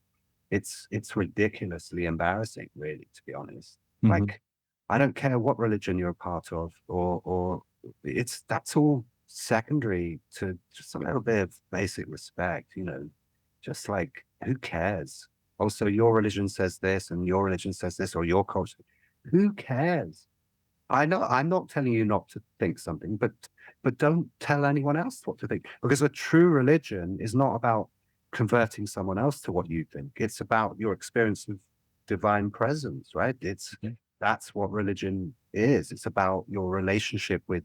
It's ridiculously embarrassing, really, to be honest. Like, I don't care what religion you're a part of, or that's all secondary to just a little bit of basic respect, just like, who cares? Also, your religion says this, and your religion says this, or your culture. Who cares? I know I'm not telling you not to think something, but don't tell anyone else what to think, because a true religion is not about converting someone else to what you think. It's about your experience of divine presence, right? That's what religion is. It's about your relationship with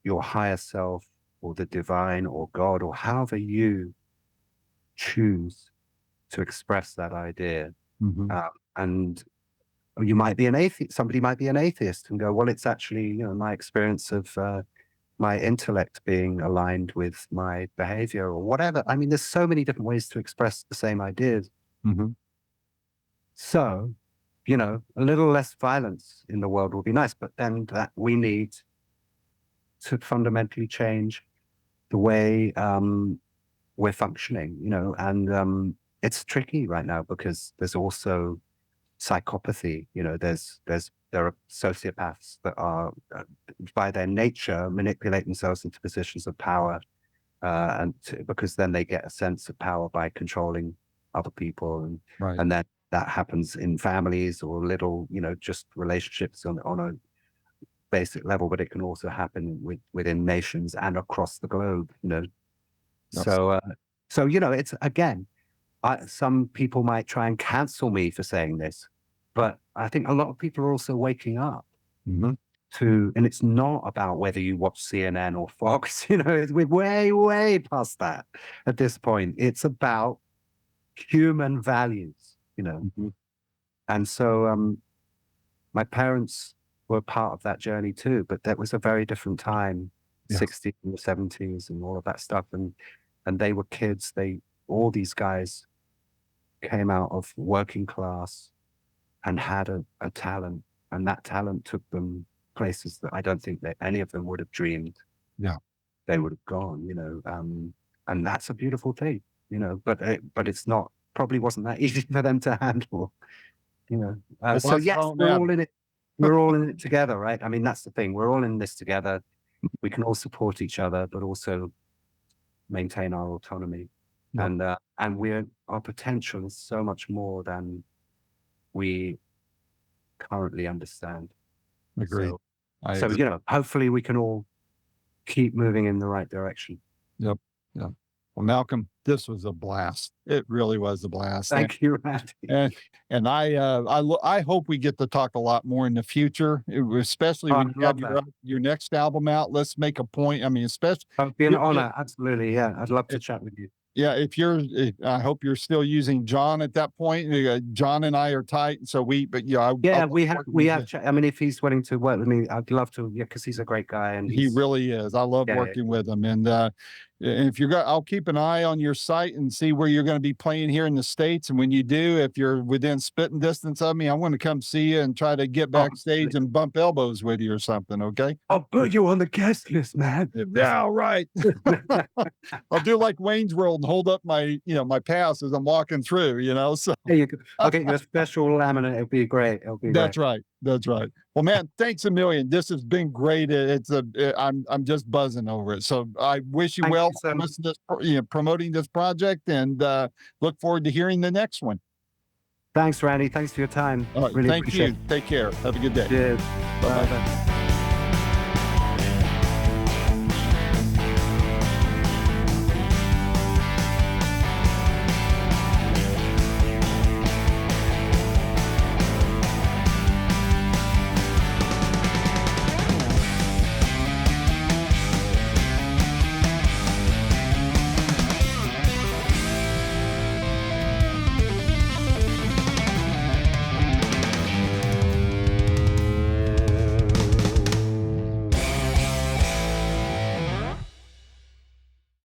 your higher self, or the divine, or God, or however you choose to express that idea. And you might be an atheist. Somebody might be an atheist and go, well, it's actually, my experience of my intellect being aligned with my behavior, or whatever. I mean, there's so many different ways to express the same ideas. So, a little less violence in the world will be nice, but then that we need to fundamentally change the way we're functioning, and it's tricky right now because there's also psychopathy. There are sociopaths that are by their nature manipulate themselves into positions of power, because then they get a sense of power by controlling other people, and then that happens in families, or little, just relationships on a basic level, but it can also happen within nations and across the globe. So it's, again, some people might try and cancel me for saying this, but I think a lot of people are also waking up and it's not about whether you watch CNN or Fox. We're way, way past that at this point. It's about human values, and so my parents were part of that journey too, but that was a very different time, 60s and the 70s and all of that stuff, and they were kids. All these guys came out of working class and had a talent, and that talent took them places that I don't think that any of them would have dreamed they would have gone, and that's a beautiful thing, but it's not, probably wasn't that easy for them to handle, so yes, we're all in it. We're all in it together, right? I mean, that's the thing. We're all in this together. We can all support each other, but also maintain our autonomy. And our potential is so much more than we currently understand. Agreed. So hopefully we can all keep moving in the right direction. Yep. Well, Malcolm, this was a blast. It really was a blast. Thank you, Randy. And I hope we get to talk a lot more in the future, especially when you have your next album out. Let's make a point. I mean, especially. It'd be an honor. Absolutely. Yeah. I'd love to chat with you. Yeah, I hope you're still using John at that point. John and I are tight, so we have. I mean, if he's willing to work with me, I'd love to. Yeah, because he's a great guy, and he really is. I love working with him, and if I'll keep an eye on your site and see where you're going to be playing here in the States. And when you do, if you're within spitting distance of me, I want to come see you and try to get backstage and bump elbows with you or something. Okay? I'll put you on the guest list, man. Yeah, all right. I'll do like Wayne's World and hold up my pass as I'm walking through. So there you go. I'll get you a special laminate. It'll be great. That's right. Well, man, thanks a million. This has been great. I'm just buzzing over it. So I wish you Thank well you so on much. promoting this project, and look forward to hearing the next one. Thanks, Randy. Thanks for your time. All right, Really thank appreciate you. Take care. Have a good day. it. Cheers. Bye-bye. Bye.